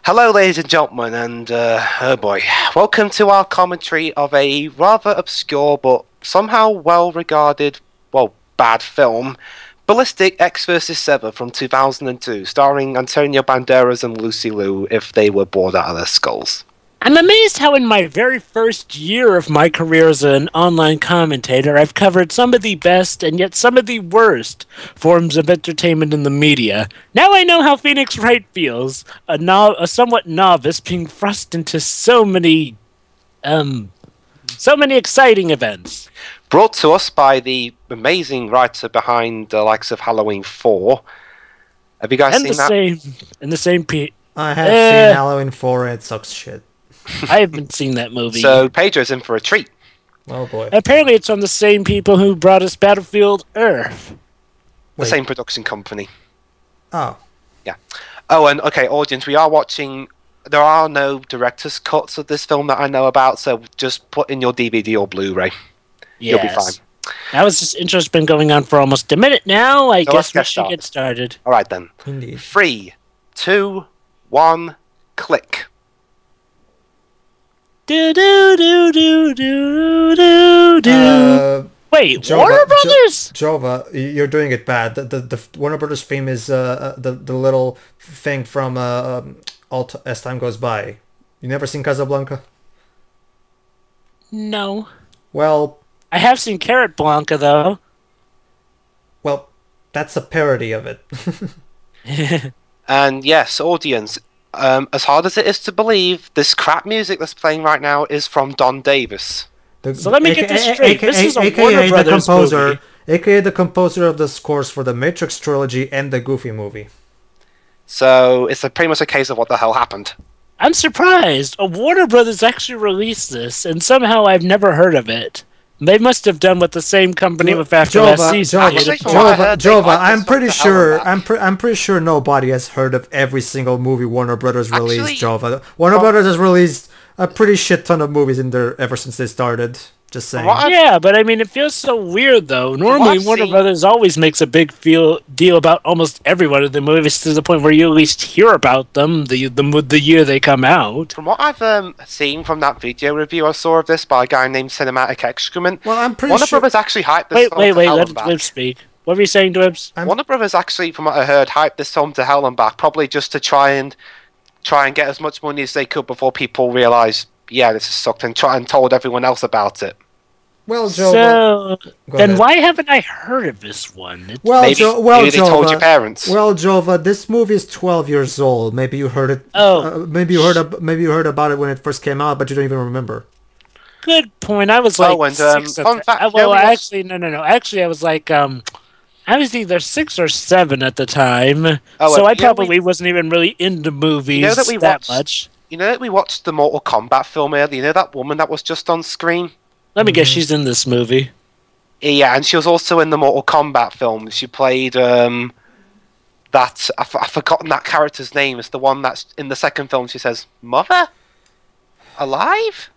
Hello, ladies and gentlemen, and oh boy, welcome to our commentary of a rather obscure but somehow well-regarded, well, bad film, Ballistic Ecks vs. Sever from 2002, starring Antonio Banderas and Lucy Liu if they were bored out of their skulls. I'm amazed how in my very first year of my career as an online commentator, I've covered some of the best and yet some of the worst forms of entertainment in the media. Now I know how Phoenix Wright feels, a somewhat novice being thrust into so many exciting events. Brought to us by the amazing writer behind the likes of Halloween 4. Have you guys seen that? I have seen Halloween 4 and it sucks shit. I haven't seen that movie. So Pedro's in for a treat. Oh boy. Apparently it's from the same people who brought us Battlefield Earth. The same production company. Oh. Yeah. Oh, and okay, audience, we are watching... There are no director's cuts of this film that I know about, so just put in your DVD or Blu-ray. You'll be fine. That was this intro's been going on for almost a minute now. I guess we should get started. All right, then. Indeed. 3, 2, 1, click. Do do do do do do do. Wait, Jova, Warner Brothers? Jova, you're doing it bad. The Warner Brothers theme is the little thing from As Time Goes By. You never seen Casablanca? No. Well, I have seen Carrot Blanca though. Well, that's a parody of it. And yes, audience. As hard as it is to believe, this crap music that's playing right now is from Don Davis. So let me get this straight. This is a Warner Brothers movie. AKA the composer of the scores for the Matrix trilogy and the Goofy movie. So it's pretty much a case of what the hell happened. I'm surprised. A Warner Brothers actually released this, and somehow I've never heard of it. They must have done what the same company with after last season. Jova, I'm pretty sure nobody has heard of every single movie Warner Brothers released. Jova, Warner Brothers has released a pretty shit ton of movies in there ever since they started. Just saying. Yeah, but I mean, it feels so weird though. Normally, Warner Brothers always makes a big deal about almost every one of the movies to the point where you at least hear about them the year they come out. From what I've seen from that video review I saw of this by a guy named Cinematic Excrement, well, I'm pretty Warner sure... Brothers actually hyped this film Wait, to hell let and back. Dwibs speak. What were you saying, Dwibs? Warner Brothers actually, from what I heard, hyped this film to hell and back, probably just to try and get as much money as they could before people realised, yeah, this has sucked, and told everyone else about it. Well, Jova, so then why haven't I heard of this one? Maybe they told your parents. Well, Jova, this movie is 12 years old. Maybe you heard it. Oh, maybe you heard about it when it first came out, but you don't even remember. Good point. I was like, fun fact. Well, actually, no. Actually, I was like, I was either 6 or 7 at the time, so I probably wasn't even really into movies that much. You know that we watched the Mortal Kombat film earlier. You know that woman that was just on screen? Let me guess, she's in this movie. Yeah, and she was also in the Mortal Kombat film. She played I've forgotten that character's name. It's the one that's in the second film. She says, "Mother, alive?"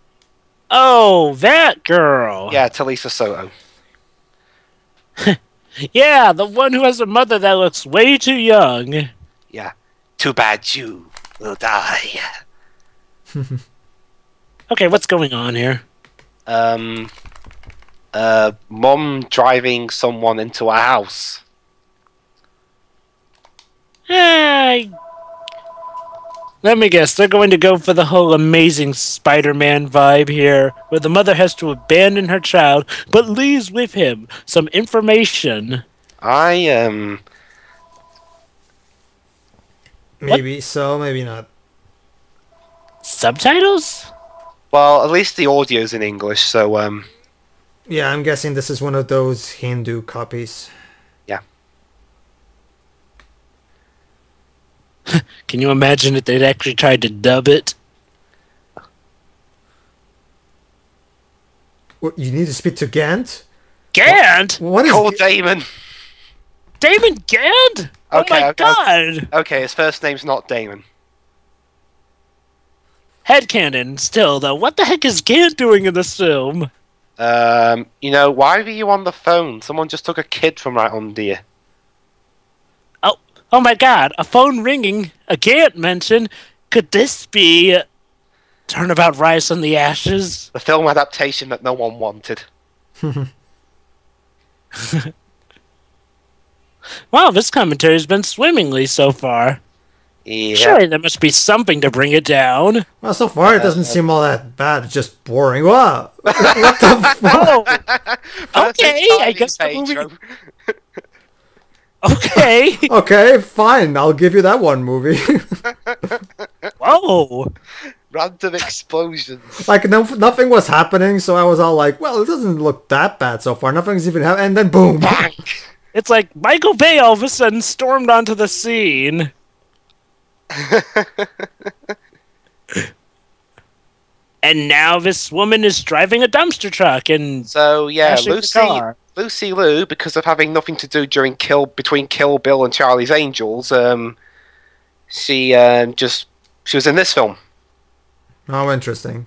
Oh, that girl. Yeah, Talisa Soto. Yeah, the one who has a mother that looks way too young. Yeah. Too bad you will die. Okay, what's going on here? Mom driving someone into a house. Let me guess, they're going to go for the whole Amazing Spider-Man vibe here, where the mother has to abandon her child, but leaves with him some information. Maybe so, maybe not. Subtitles? Well, at least the audio's in English, so, Yeah, I'm guessing this is one of those Hindu copies. Yeah. Can you imagine if they'd actually tried to dub it? What, you need to speak to Gant? Gant? What is Call Damon. Damon Gant? Oh my god! Okay, his first name's not Damon. Headcanon, still, though. What the heck is Gant doing in this film? You know, why were you on the phone? Someone just took a kid from right under you. Oh my god, a phone ringing, a Gant mention. Could this be Turnabout Rise from the Ashes? The film adaptation that no one wanted. Wow, this commentary has been swimmingly so far. Yeah. Surely there must be something to bring it down. Well, so far it doesn't seem all that bad. It's just boring. What? What the fuck? Oh, okay, I guess the movie... Okay. Okay, fine. I'll give you that one movie. Whoa. Random explosions. Like, nothing was happening, so I was all like, well, it doesn't look that bad so far. Nothing's even happening. And then boom. Bang. It's like Michael Bay all of a sudden stormed onto the scene. And now this woman is driving a dumpster truck and so yeah, car. Lucy Liu, because of having nothing to do between Kill Bill and Charlie's Angels, she was in this film. Oh, interesting.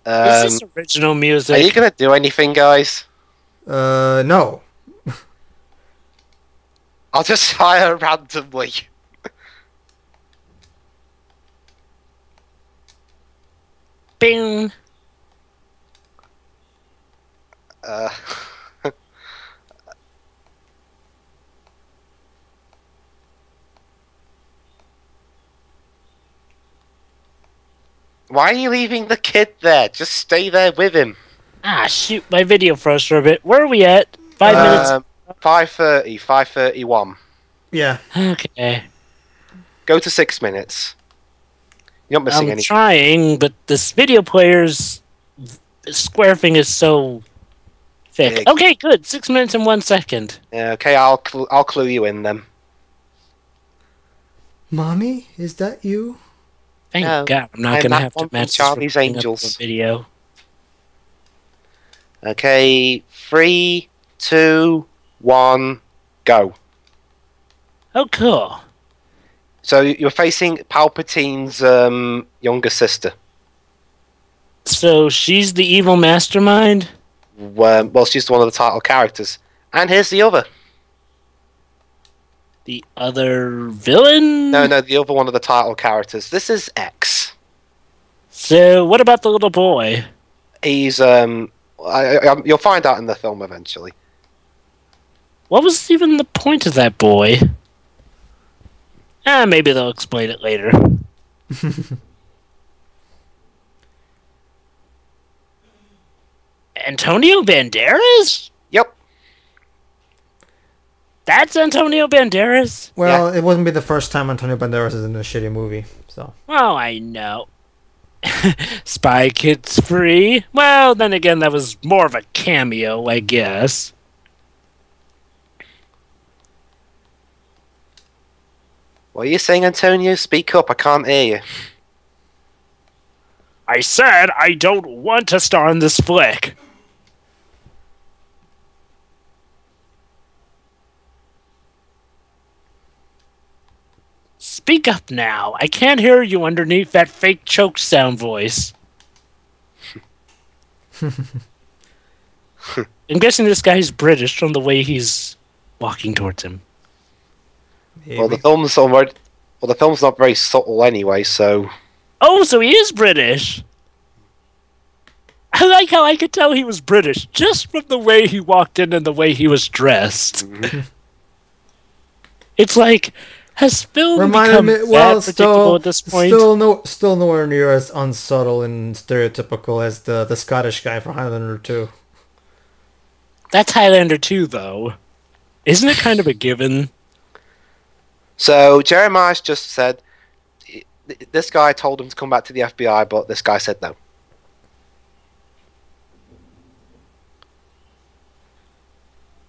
Is this original music? Are you gonna do anything, guys? No. I'll just fire randomly. Bing. Why are you leaving the kid there? Just stay there with him. Ah, shoot, my video froze for a bit. Where are we at? 5 minutes? 5:30, 5:31. Yeah. Okay. Go to 6 minutes. You're not missing I'm anything. trying, but this video player's square thing is so thick. Big. Okay, good. 6 minutes and 1 second. Yeah, okay, I'll clue you in then. Mommy, is that you? Thank No, God, I'm not I'm going to that have to one from match Charlie's this Angels. video. Okay, 3, 2, 1, go. Oh, cool. So you're facing Palpatine's younger sister. So she's the evil mastermind? Well, she's one of the title characters. And here's the other. The other villain? No, the other one of the title characters. This is Ecks. So what about the little boy? He's you'll find out in the film eventually. What was even the point of that boy? Maybe they'll explain it later. Antonio Banderas? Yep. That's Antonio Banderas? Well, it wouldn't be the first time Antonio Banderas is in a shitty movie, so. Oh, I know. Spy Kids Free? Well, then again, that was more of a cameo, I guess. What are you saying, Antonio? Speak up, I can't hear you. I said I don't want to star in this flick. Speak up now. I can't hear you underneath that fake choke sound voice. I'm guessing this guy's British from the way he's walking towards him. Maybe. Well, the film's not very subtle anyway, so. Oh, so he is British. I like how I could tell he was British just from the way he walked in and the way he was dressed. It's like, has film become that predictable at this point? Still nowhere near as unsubtle and stereotypical as the Scottish guy from Highlander 2. That's Highlander 2, though. Isn't it kind of a given? So Jeremiah's just said this guy told him to come back to the FBI, but this guy said no.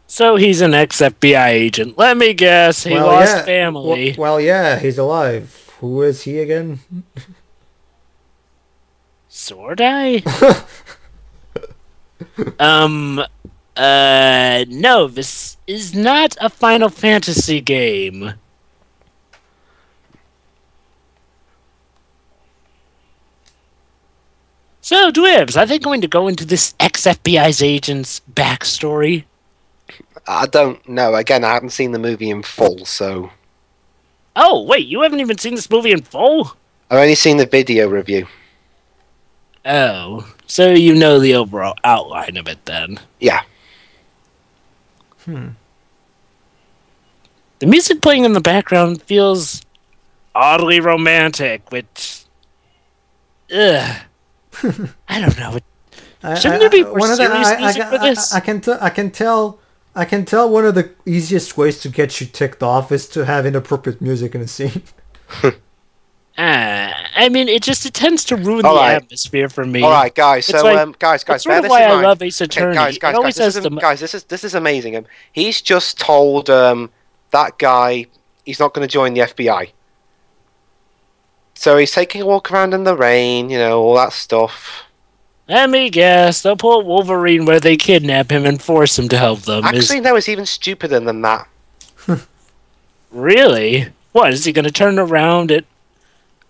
So he's an ex-FBI agent. Let me guess, he lost family. Well, yeah, he's alive. Who is he again? Swordeye? No, this is not a Final Fantasy game. So, Dwibs, are they going to go into this ex-FBI's agent's backstory? I don't know. Again, I haven't seen the movie in full, so... Oh, wait, you haven't even seen this movie in full? I've only seen the video review. Oh, so you know the overall outline of it then. Yeah. The music playing in the background feels oddly romantic, which... Ugh. I don't know. Shouldn't there be more serious music for this? I can tell one of the easiest ways to get you ticked off is to have inappropriate music in a scene. I mean, it tends to ruin the atmosphere for me. All right, guys. So, guys, that's sort of why I love Ace Attorney. Guys, this is amazing. He's just told that guy he's not going to join the FBI. So he's taking a walk around in the rain, all that stuff. Let me guess, they'll pull Wolverine where they kidnap him and force him to help them. Actually, no, it's even stupider than that. Really? What, is he going to turn around at...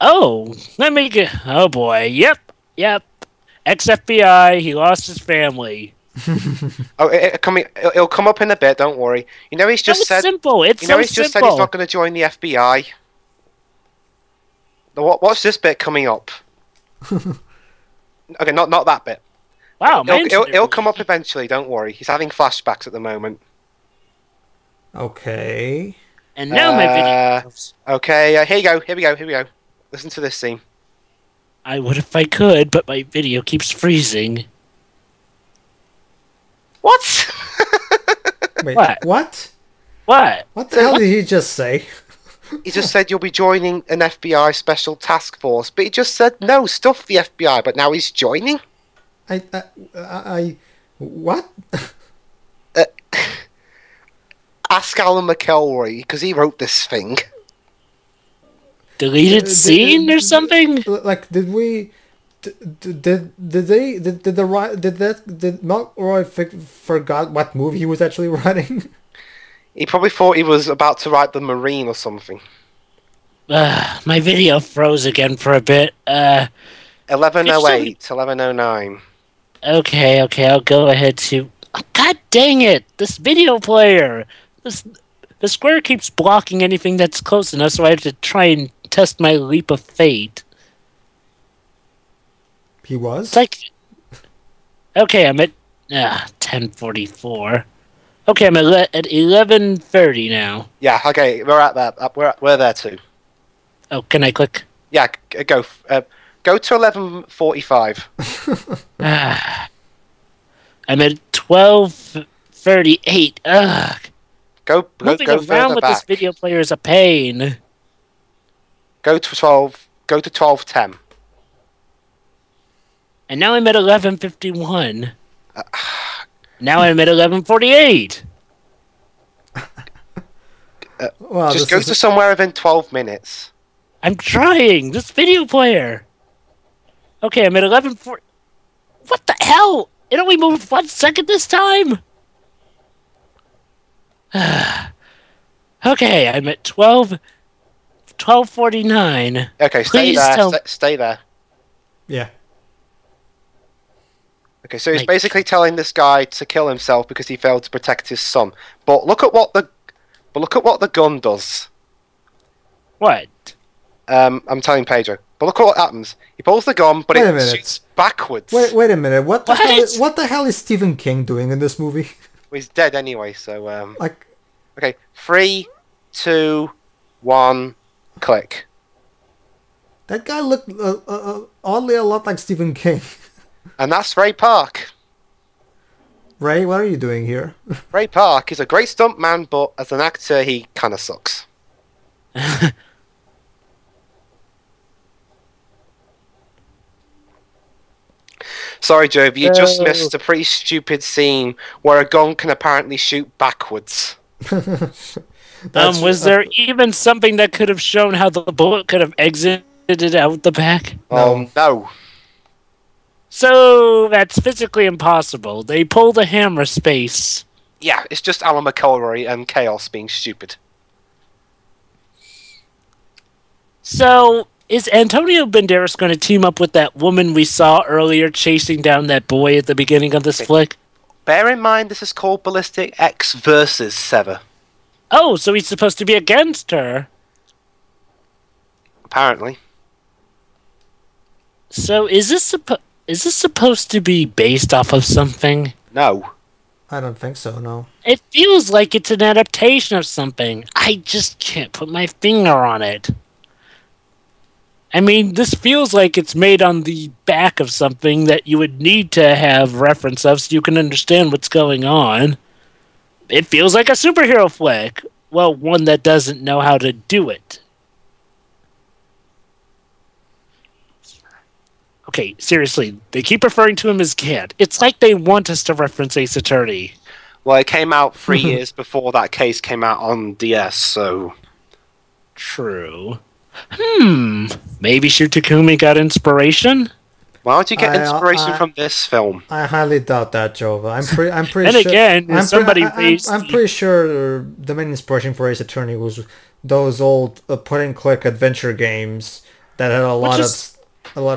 Oh, let me get... Oh boy, yep. Ex-FBI, he lost his family. It'll come up in a bit, don't worry. He's just said... Simple, he's just said he's not going to join the FBI. What's this bit coming up? Okay, not that bit. Wow, it'll come up eventually. Don't worry. He's having flashbacks at the moment. Okay. And now my video. Okay, here we go. Listen to this scene. I would if I could, but my video keeps freezing. What? Wait, what? What the hell did he just say? He just said you'll be joining an FBI special task force, but he just said no, stuff the FBI. But now he's joining. What? Ask Alan McElroy because he wrote this thing. Deleted scene or something? Like, did McElroy forgot what movie he was actually writing? He probably thought he was about to write The Marine or something. My video froze again for a bit. 1108, 1109. Okay, I'll go ahead to... Oh, God dang it! This video player! The square keeps blocking anything that's close enough, so I have to try and test my leap of fate. He was? It's like... Okay, I'm at 10:44. Okay, I'm at 11:30 now. Yeah, okay, we're at that. We're there too. Oh, can I click? Yeah, go to 11:45. I'm at 12:38. Ugh. Moving around with this video player is a pain. Go to 12:10. And now I'm at 11:51. Now I'm at 11:48. Just go to somewhere within 12 minutes. I'm trying. This video player. Okay, I'm at 11:40. What the hell? It only moved 1 second this time. Okay, I'm at 12:49. Okay, stay there. Stay there. Yeah. Okay, so he's basically telling this guy to kill himself because he failed to protect his son. But look at what the gun does. What? I'm telling Pedro. But look at what happens. He pulls the gun, but it shoots backwards. Wait a minute. What the hell is Stephen King doing in this movie? Well, he's dead anyway, so okay, 3, 2, 1, click. That guy looked oddly a lot like Stephen King. And that's Ray Park. Ray, what are you doing here? Ray Park is a great stuntman, but as an actor, he kind of sucks. Sorry, Jove, you just missed a pretty stupid scene where a gun can apparently shoot backwards. Was there even something that could have shown how the bullet could have exited out the back? No. So that's physically impossible. They pulled a hammer space. Yeah, it's just Alan McElroy and Chaos being stupid. So, is Antonio Banderas going to team up with that woman we saw earlier chasing down that boy at the beginning of this flick? bear in mind this is called Ballistic Ecks versus Sever. Oh, so he's supposed to be against her. Apparently. So is this supposed to be based off of something? No. I don't think so, no. It feels like it's an adaptation of something. I just can't put my finger on it. I mean, this feels like it's made on the back of something that you would need to have reference of so you can understand what's going on. It feels like a superhero flick. Well, one that doesn't know how to do it. Okay, seriously, they keep referring to him as Gant. It's like they want us to reference Ace Attorney. Well, it came out 3 years before that case came out on DS, so... True. Maybe Shu Takumi got inspiration? Why would you get inspiration from this film? I highly doubt that, Jova. I'm pretty and sure. Again, I'm pretty sure the main inspiration for Ace Attorney was those old point-and-click adventure games that had a lot of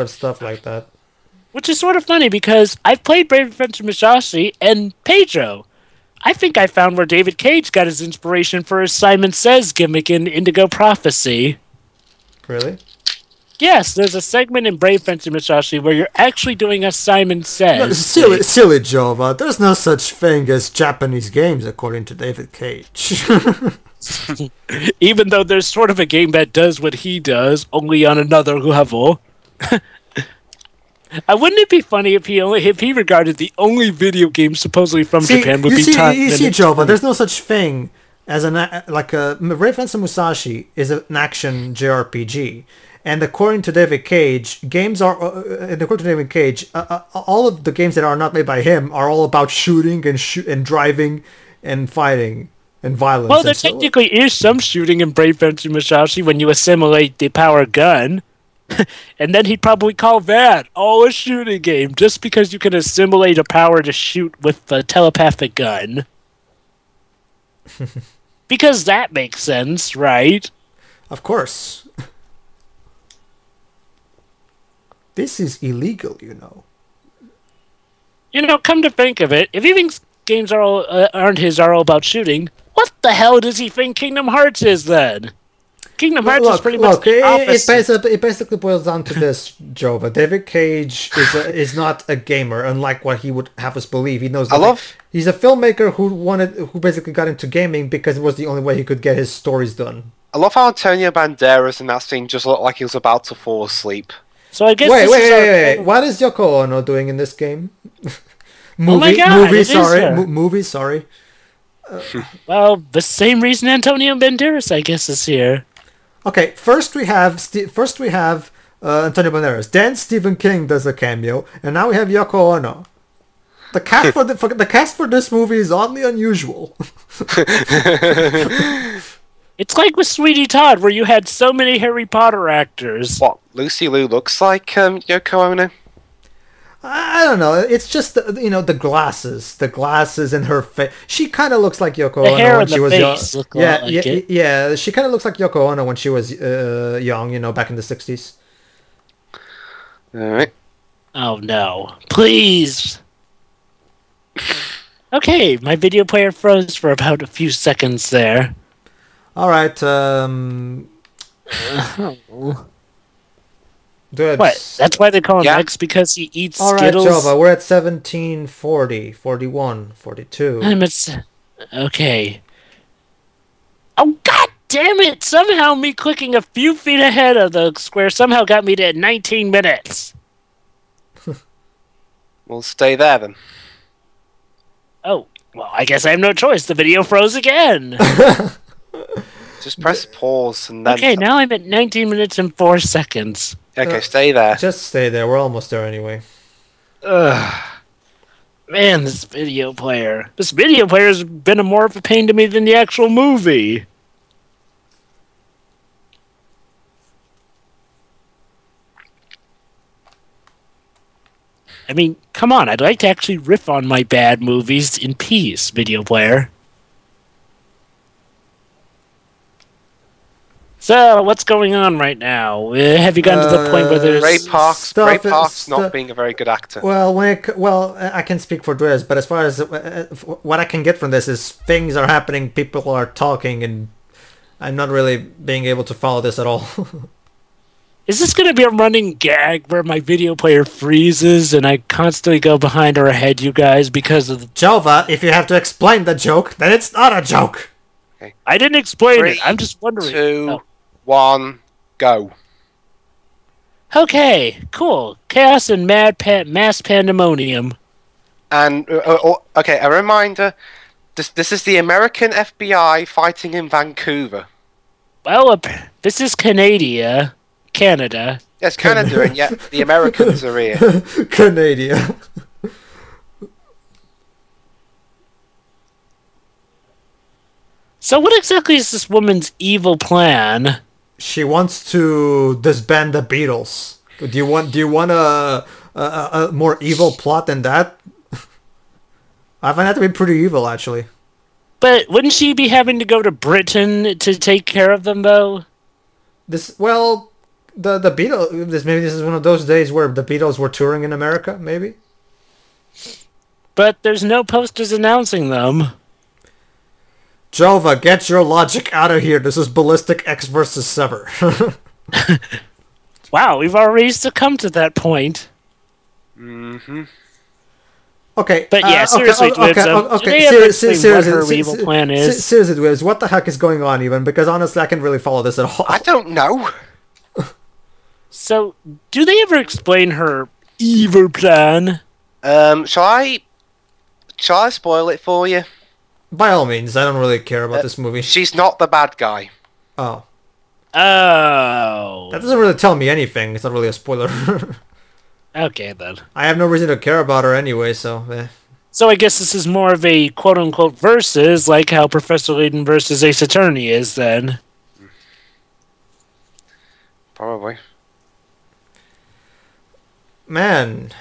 stuff like that. Which is sort of funny because I've played Brave Adventure Musashi and Pedro. I think I found where David Cage got his inspiration for his Simon Says gimmick in Indigo Prophecy. Really? Yes, there's a segment in Brave Fencer Musashi where you're actually doing a Simon Says. No, silly Jova. There's no such thing as Japanese games, according to David Cage. Even though there's sort of a game that does what he does, only on another level. Wouldn't it be funny if he regarded the only video game supposedly from Japan would be Top You see, Jova, there's no such thing as Brave Fencer Musashi is an action JRPG. And according to David Cage, all of the games that are not made by him are all about shooting and driving and fighting and violence. Well, there technically is some shooting in Brave Fencer Musashi when you assimilate the power gun. And then he'd probably call that all a shooting game just because you can assimilate a power to shoot with a telepathic gun. Because that makes sense, right? Of course. This is illegal, you know. You know, come to think of it, if he thinks games are all about shooting, what the hell does he think Kingdom Hearts is then? Kingdom Hearts is pretty much the opposite. It basically boils down to this, Jova. David Cage is not a gamer, unlike what he would have us believe. He knows. He's a filmmaker who basically got into gaming because it was the only way he could get his stories done. I love how Antonio Banderas in that scene just looked like he was about to fall asleep. So I guess wait. What is Yoko Ono doing in this game? Movie, sorry. Well, the same reason Antonio Banderas, I guess, is here. Okay, first we have Antonio Banderas. Then Stephen King does a cameo, and now we have Yoko Ono. The cast for this movie is oddly unusual. It's like with Sweetie Todd, where you had so many Harry Potter actors. What, Lucy Liu looks like Yoko Ono? I don't know. It's just the glasses and her face. She kind of looks like Yoko Ono when she was young. Yeah. She kind of looks like Yoko Ono when she was young. Back in the 60s. All right. Oh no! Please. Okay, my video player froze for about a few seconds there. All right. Dwibs. What? That's why they call him Ecks, because he eats Skittles? All right, Jova, we're at 1740, 41, 42. Okay. Oh, god damn it! Somehow me clicking a few feet ahead of the square somehow got me to 19 minutes. We'll stay there, then. Oh, well, I guess I have no choice. The video froze again. Just press pause and then... Okay, now I'm at 19 minutes and 4 seconds. Okay, stay there. Just stay there. We're almost there anyway. Ugh. Man, this video player. This video player's been more of a pain to me than the actual movie. I mean, come on. I'd like to actually riff on my bad movies in peace, video player. So, what's going on right now? Have you gotten to the point where there's... Ray Park's not being a very good actor. Well, I can speak for Dwibs, but as far as what I can get from this is things are happening, people are talking, and I'm not really being able to follow this at all. Is this going to be a running gag where my video player freezes and I constantly go behind or ahead you guys because of the... Jova, if you have to explain the joke, then it's not a joke! Okay. I didn't explain it, I'm just wondering. 2, 1, go. Okay, cool. Chaos and mass pandemonium. And, okay, a reminder, this is the American FBI fighting in Vancouver. Well, this is Canada. Yes, Canada, and yet the Americans are here. Canada. So what exactly is this woman's evil plan? She wants to disband the Beatles. Do you want a more evil plot than that? I find that to be pretty evil, actually. But wouldn't she be having to go to Britain to take care of them, though? The Beatles. Maybe this is one of those days where the Beatles were touring in America. Maybe. But there's no posters announcing them. Jova, get your logic out of here. This is Ballistic Ecks versus Sever. Wow, we've already succumbed to that point. Mm-hmm. Okay. But yeah, seriously, Dwibs, seriously, what her evil plan is? Seriously, Dwibs, what the heck is going on even? Because honestly, I can't really follow this at all. I don't know. So, do they ever explain her evil plan? Shall I spoil it for you? By all means, I don't really care about this movie. She's not the bad guy. Oh. Oh. That doesn't really tell me anything. It's not really a spoiler. Okay, then. I have no reason to care about her anyway, so... So I guess this is more of a quote-unquote versus, like how Professor Layton versus Ace Attorney is, then. Probably. Man...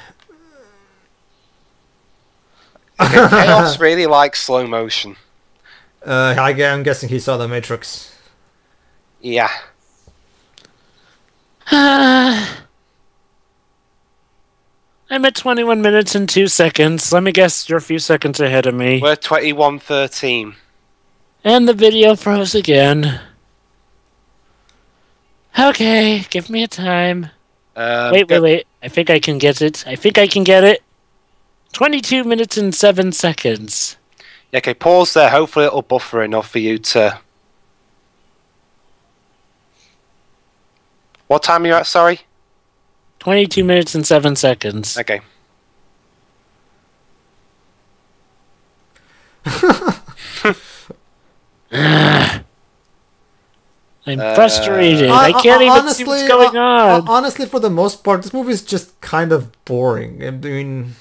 Okay, Chaos really likes slow motion. I'm guessing he saw The Matrix. Yeah. I'm at 21 minutes and 2 seconds. Let me guess, you're a few seconds ahead of me. We're 21:13. And the video froze again. Okay, give me a time. Wait. I think I can get it. 22 minutes and 7 seconds. Yeah, okay, pause there. Hopefully it'll buffer enough for you to... What time are you at, sorry? 22 minutes and 7 seconds. Okay. I'm frustrated. I can't even see what's going on. Honestly, for the most part, this movie is just kind of boring. I mean,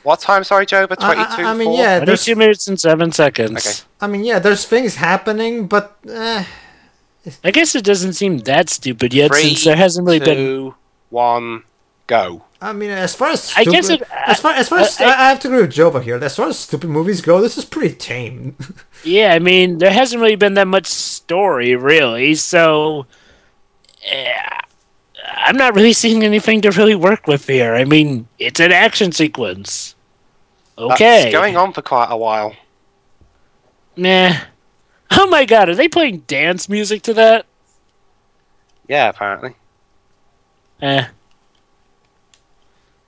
What time, sorry, Jova? 22? I mean, yeah. 22 minutes and 7 seconds. Okay. I mean, yeah, there's things happening, but... I guess it doesn't seem that stupid yet, 3, since there hasn't really 2, been... 1, go. I mean, as far as I guess I have to agree with Jova here. As far as stupid movies go, this is pretty tame. Yeah, I mean, there hasn't really been that much story, really, so... I'm not really seeing anything to really work with here. I mean, it's an action sequence. Okay. That's going on for quite a while. Nah. Oh my god, are they playing dance music to that? Yeah, apparently.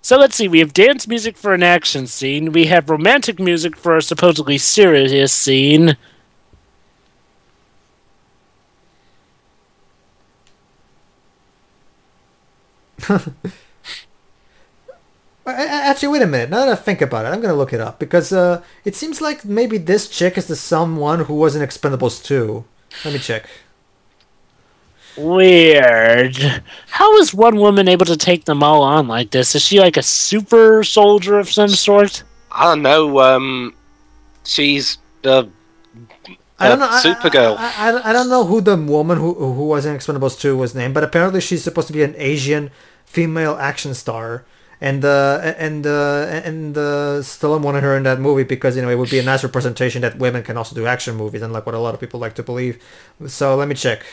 So let's see, we have dance music for an action scene, we have romantic music for a supposedly serious scene. Actually, wait a minute. Now that I think about it, I'm going to look it up. Because it seems like maybe this chick is the someone who was in Expendables 2. Let me check. Weird. How is one woman able to take them all on like this? Is she like a super soldier of some sort? I don't know. She's I don't know. Supergirl. I don't know who the woman who was in Expendables 2 was named, but apparently she's supposed to be an Asian female action star. And Stallone wanted her in that movie because, you know, it would be a nice representation that women can also do action movies, unlike what a lot of people like to believe. So let me check.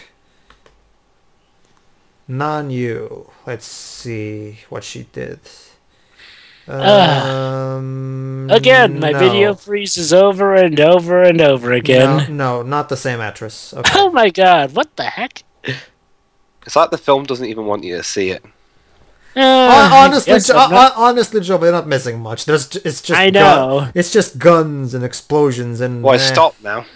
Non-you. Let's see what she did. Again, my video freezes over and over and over again. No, not the same actress. Okay. Oh my god, what the heck? It's like the film doesn't even want you to see it. Honestly, Joe, they're not missing much. It's just I know. It's just guns and explosions and. Well, stop now.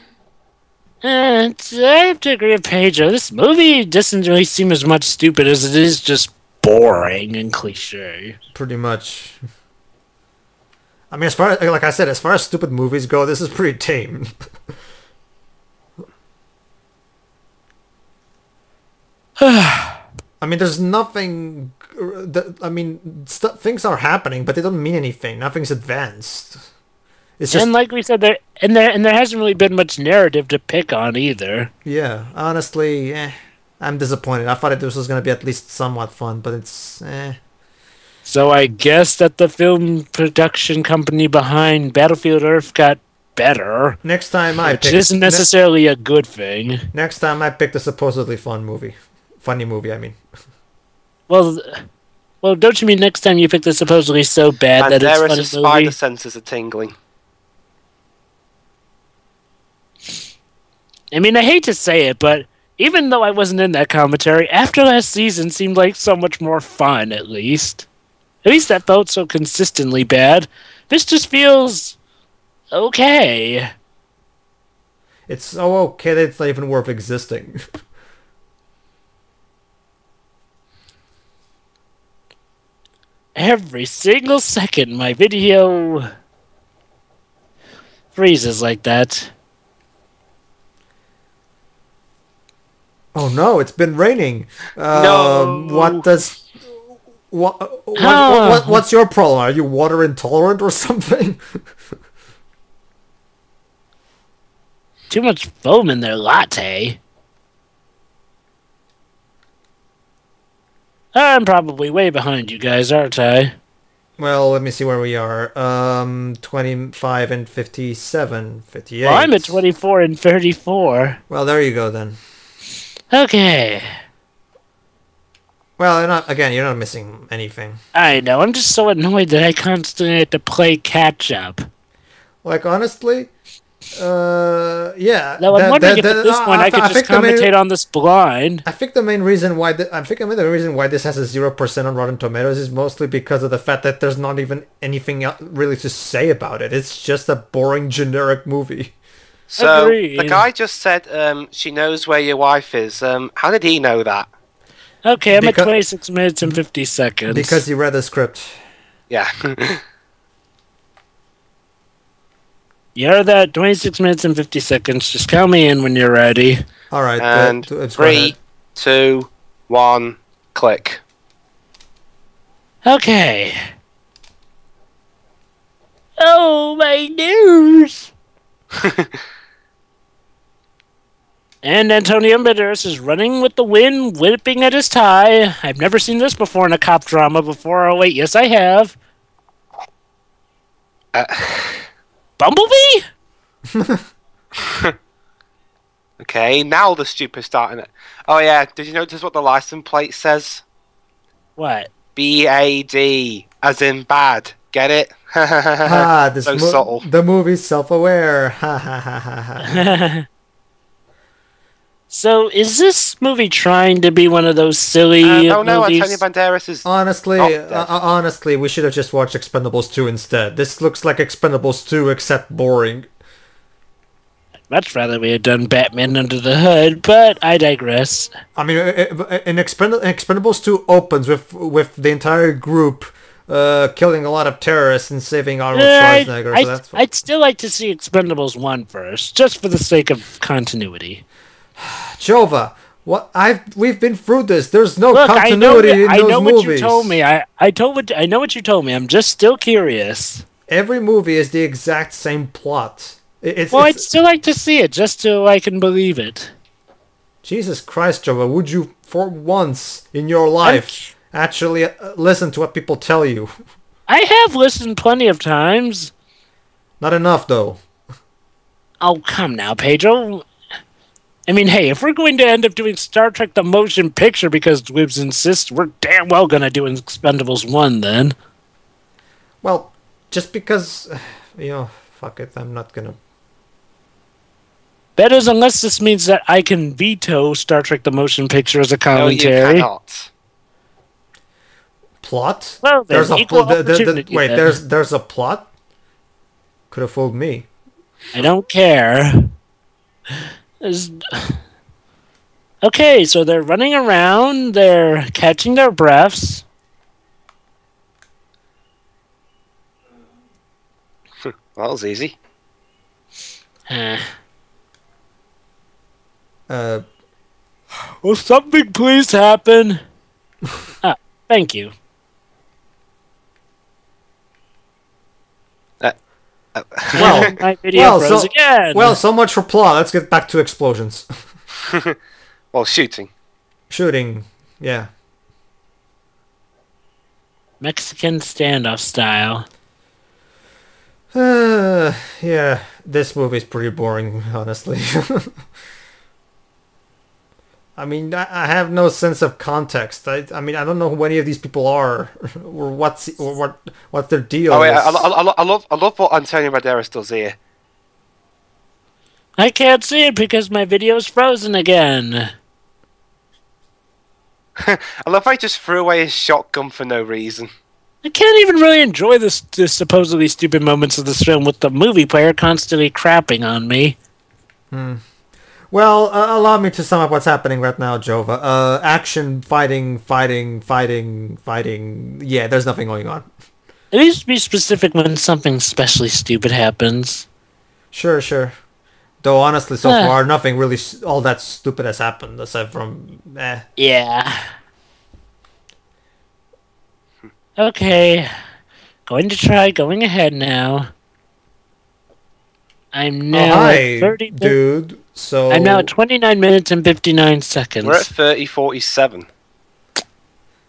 I have to agree with Pedro. This movie doesn't really seem as much stupid as it is just boring and cliche. Pretty much. I mean, like I said, as far as stupid movies go, this is pretty tame. I mean, there's nothing. I mean, things are happening, but they don't mean anything. Nothing's advanced. It's just, and like we said, there hasn't really been much narrative to pick on either. Yeah, honestly, I'm disappointed. I thought this was going to be at least somewhat fun, but it's So I guess that the film production company behind Battlefield Earth got better. Next time which isn't necessarily a good thing. Next time I picked a supposedly funny movie. I mean. Well, don't you mean next time you pick the supposedly so bad that it's funny movie? Spider senses are tingling. I mean, I hate to say it, but even though I wasn't in that commentary, After Last Season seemed like so much more fun, at least. At least that felt so consistently bad. This just feels okay. It's so okay that it's not even worth existing. Every single second my video freezes like that. Oh no, it's been raining. No. What's your problem? Are you water intolerant or something? Too much foam in their latte. I'm probably way behind you guys, aren't I? Well, let me see where we are. 25 and 57, 58. Well, I'm at 24 and 34. Well, there you go then. Okay. Well, you're not missing anything. I know. I'm just so annoyed that I constantly have to play catch up. Like, honestly, yeah. Now, I'm wondering if at this point I could just commentate on this blind. I think the main reason why this has a 0% on Rotten Tomatoes is mostly because of the fact that there's not even anything really to say about it. It's just a boring, generic movie. So, Agreed. the guy just said she knows where your wife is. How did he know that? Okay, I'm at 26 minutes and 50 seconds. Because he read the script. Yeah. You heard that? 26 minutes and 50 seconds. Just count me in when you're ready. All right. And 3, 2, 1, click. Okay. Oh, my news! And Antonio Banderas is running with the wind, whipping at his tie. I've never seen this before in a cop drama before. Oh, wait, yes, I have. Bumblebee? Okay, now the stupid starting it. Oh, yeah, did you notice what the license plate says? What? B-A-D, as in bad. Get it? So subtle. The movie's self-aware. Ha ha ha ha ha. So, is this movie trying to be one of those silly no, movies? Antonio Banderas is honestly, we should have just watched Expendables 2 instead. This looks like Expendables 2, except boring. I'd much rather we had done Batman Under the Hood, but I digress. I mean, Expendables 2 opens with the entire group killing a lot of terrorists and saving Arnold Schwarzenegger. So that's I'd still like to see Expendables 1 first, just for the sake of continuity. Jova, we've been through this. There's no continuity in those movies. I know what you told me. I know what you told me. I'm just still curious. Every movie is the exact same plot. I'd still like to see it, just so I can believe it. Jesus Christ, Jova, would you, for once in your life, actually listen to what people tell you? I have listened plenty of times. Not enough, though. Oh, come now, Pedro. I mean, hey, if we're going to end up doing Star Trek the Motion Picture because Dwibs insists, we're damn well going to do Expendables 1 then. Well, just because, fuck it, I'm not going to... That is, unless this means that I can veto Star Trek the Motion Picture as a commentary. No, you cannot. Plot? Well, there's a wait, there's a plot? Could have fooled me. I don't care. Okay, so they're running around, they're catching their breaths. That was easy. Will something please happen? Thank you. My video froze again. Well, so much for plot. Let's get back to explosions. Well, shooting. Shooting, yeah. Mexican standoff style. Yeah, this movie's pretty boring, honestly. I mean, I have no sense of context. I mean, I don't know who any of these people are, or what their deal is. Oh, yeah, I love what Antonio Banderas does here. I can't see it because my video's frozen again. I love how he just threw away his shotgun for no reason. I can't even really enjoy this supposedly stupid moments of this film with the movie player constantly crapping on me. Well, allow me to sum up what's happening right now, Jova. Action, fighting. Yeah, there's nothing going on. At least be specific when something especially stupid happens. Sure. Though, honestly, so far, nothing really all that stupid has happened, aside from, Yeah. Okay. Going to try going ahead now. I'm now at 30 dude. So I'm now at 29 minutes and 59 seconds. We're at 30:47.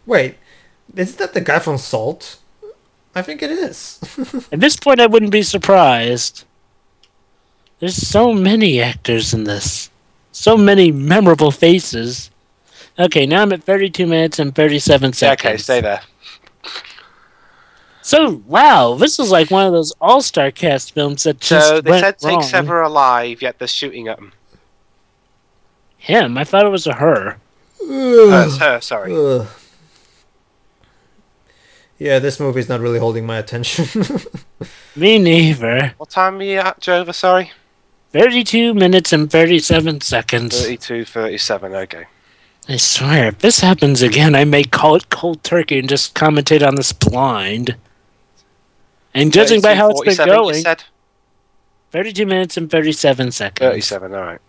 Wait, isn't that the guy from Salt? I think it is. At this point, I wouldn't be surprised. There's so many actors in this. So many memorable faces. Okay, now I'm at 32 minutes and 37 seconds. Yeah, okay, stay there. So, wow, this is like one of those all-star cast films that just So, they went said take Sever alive, yet they're shooting at him. Him? I thought it was a her. It's her, sorry. Yeah, this movie's not really holding my attention. Me neither. What time are you at, Jova, sorry? 32 minutes and 37 seconds. 32:37, okay. I swear, if this happens again, I may call it cold turkey and just commentate on this blind. And judging by how it's been going, you said? 32 minutes and 37 seconds. 37, alright.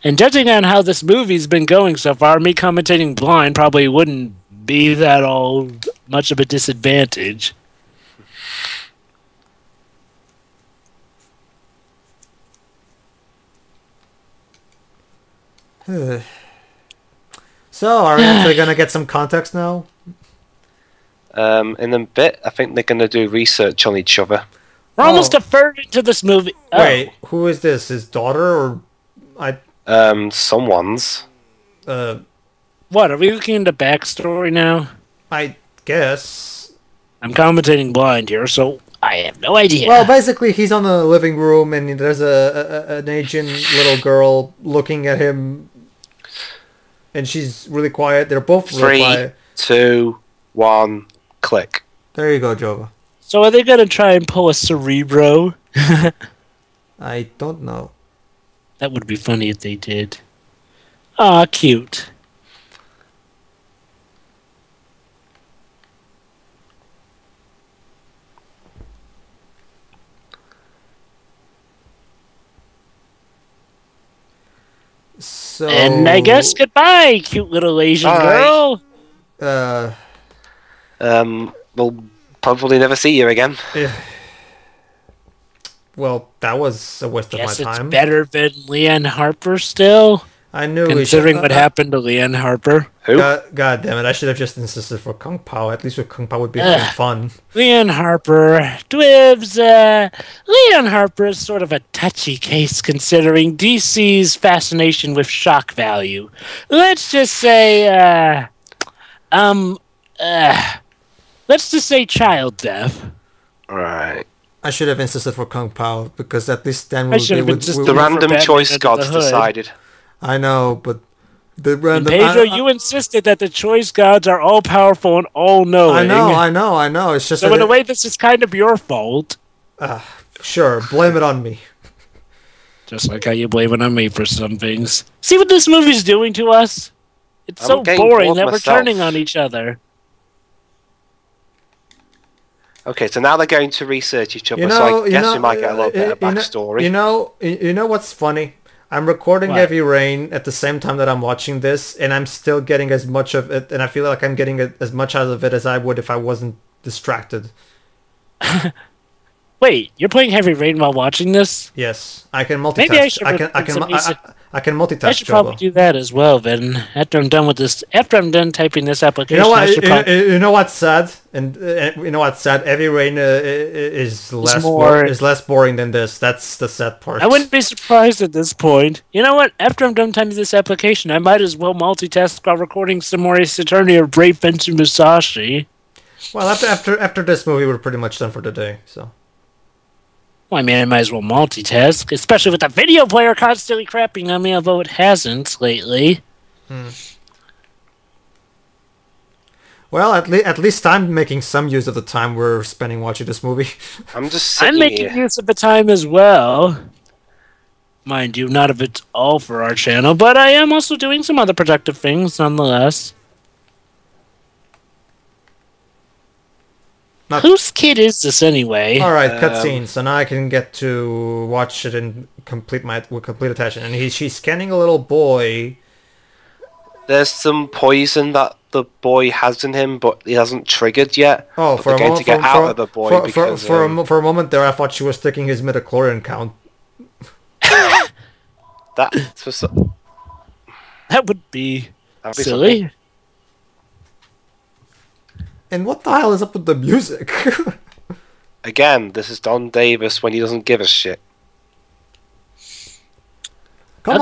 And judging on how this movie's been going so far, me commentating blind probably wouldn't be that all much of a disadvantage. So, are we actually going to get some context now? In a bit, I think they're going to do research on each other. We're almost a third into this movie. Wait, who is this? His daughter or... Someone's. What, are we looking into backstory now? I guess. I'm commentating blind here, so I have no idea. Well, basically, he's on the living room, and there's an Asian little girl looking at him, and she's really quiet. They're both really quiet. 3, 2, 1, click. There you go, Jova. So are they going to try and pull a Cerebro? I don't know. That would be funny if they did. Aw, cute. So... And I guess goodbye, cute little Asian girl. We'll probably never see you again. Yeah. Well, that was a waste of my time. It's better than Leanne Harper still. I knew. Considering what happened to Leanne Harper. Who? God damn it! I should have just insisted for Kung Pao. At least with Kung Pao would be fun. Leon Harper, Dwibs. Leon Harper is sort of a touchy case considering DC's fascination with shock value. Let's just say, let's just say child death. Right. I should have insisted for Kung Pao because at least then the random choice gods decided. I know, but the random. Pedro, you insisted that the choice gods are all powerful and all knowing. I know. It's just so in a way, this is kind of your fault. Sure, blame it on me. Just like how you blame it on me for some things. See what this movie's doing to us? It's so boring that we're turning on each other. Okay, so now they're going to research each other, so I guess we might get a little bit of backstory. You know what's funny? I'm recording Heavy Rain at the same time that I'm watching this, and I'm still getting as much of it, and I feel like I'm getting as much out of it as I would if I wasn't distracted. Wait, you're playing Heavy Rain while watching this? Yes, I can multitask. Maybe I should. I can multitatask. I should probably do that as well. Then, after I'm done with this, after I'm done typing this application, you know what's sad, and you know what's sad. Heavy Rain is less boring than this. That's the sad part. I wouldn't be surprised at this point. You know what? After I'm done typing this application, I might as well multitask while recording some more Ace Attorney or Brave Fencer Musashi. Well, after this movie, we're pretty much done for the day. So. Well, I mean, I might as well multitask, especially with the video player constantly crapping on me, although it hasn't lately. Well, at least I'm making some use of the time we're spending watching this movie. I'm making use of the time as well. Mind you, not of it all for our channel, but I am also doing some other productive things nonetheless. Whose kid is this anyway? Alright, cutscene. So now I can get to watch it and complete attention. And she's scanning a little boy. There's some poison that the boy has in him, but he hasn't triggered yet. Oh, for a moment, to get out of the boy for a moment there, I thought she was taking his midichlorian count. That would be silly. Something. And what the hell is up with the music? Again, this is Don Davis when he doesn't give a shit. Come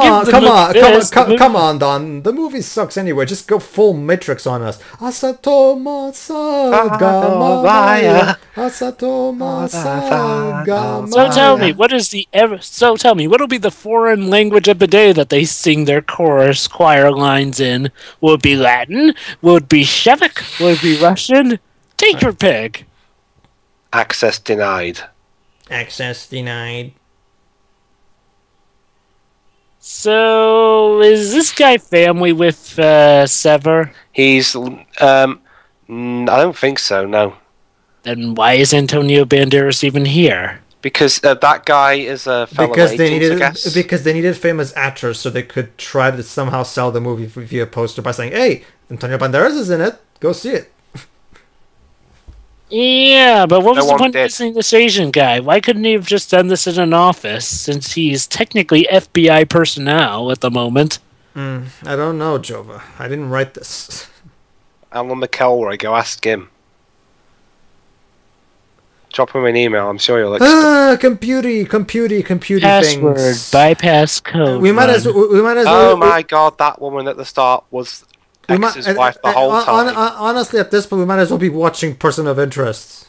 on, Don. The movie sucks anyway. Just go full Matrix on us. Asatoma Sagamaya. Asatoma Sagamaya. So tell me, what'll be the foreign language of the day that they sing their chorus choir lines in? Will it be Latin? Will it be Shevik? Will it be Russian? Take your pick. Access denied. Access denied. So, is this guy family with Sever? He's, I don't think so, no. Then why is Antonio Banderas even here? Because that guy is a fellow agent, I guess. Because they needed famous actors so they could try to somehow sell the movie via poster by saying, hey, Antonio Banderas is in it, go see it. Yeah, but what was the point of missing this Asian guy? Why couldn't he have just done this in an office, since he's technically FBI personnel at the moment? I don't know, Jova. I didn't write this. Alan McElroy, go ask him. Drop him an email, I'm sure you'll computy Password, things. Bypass code. We might as well. Oh my god, that woman at the start was X's wife the whole time. Honestly, at this point, we might as well be watching Person of Interest.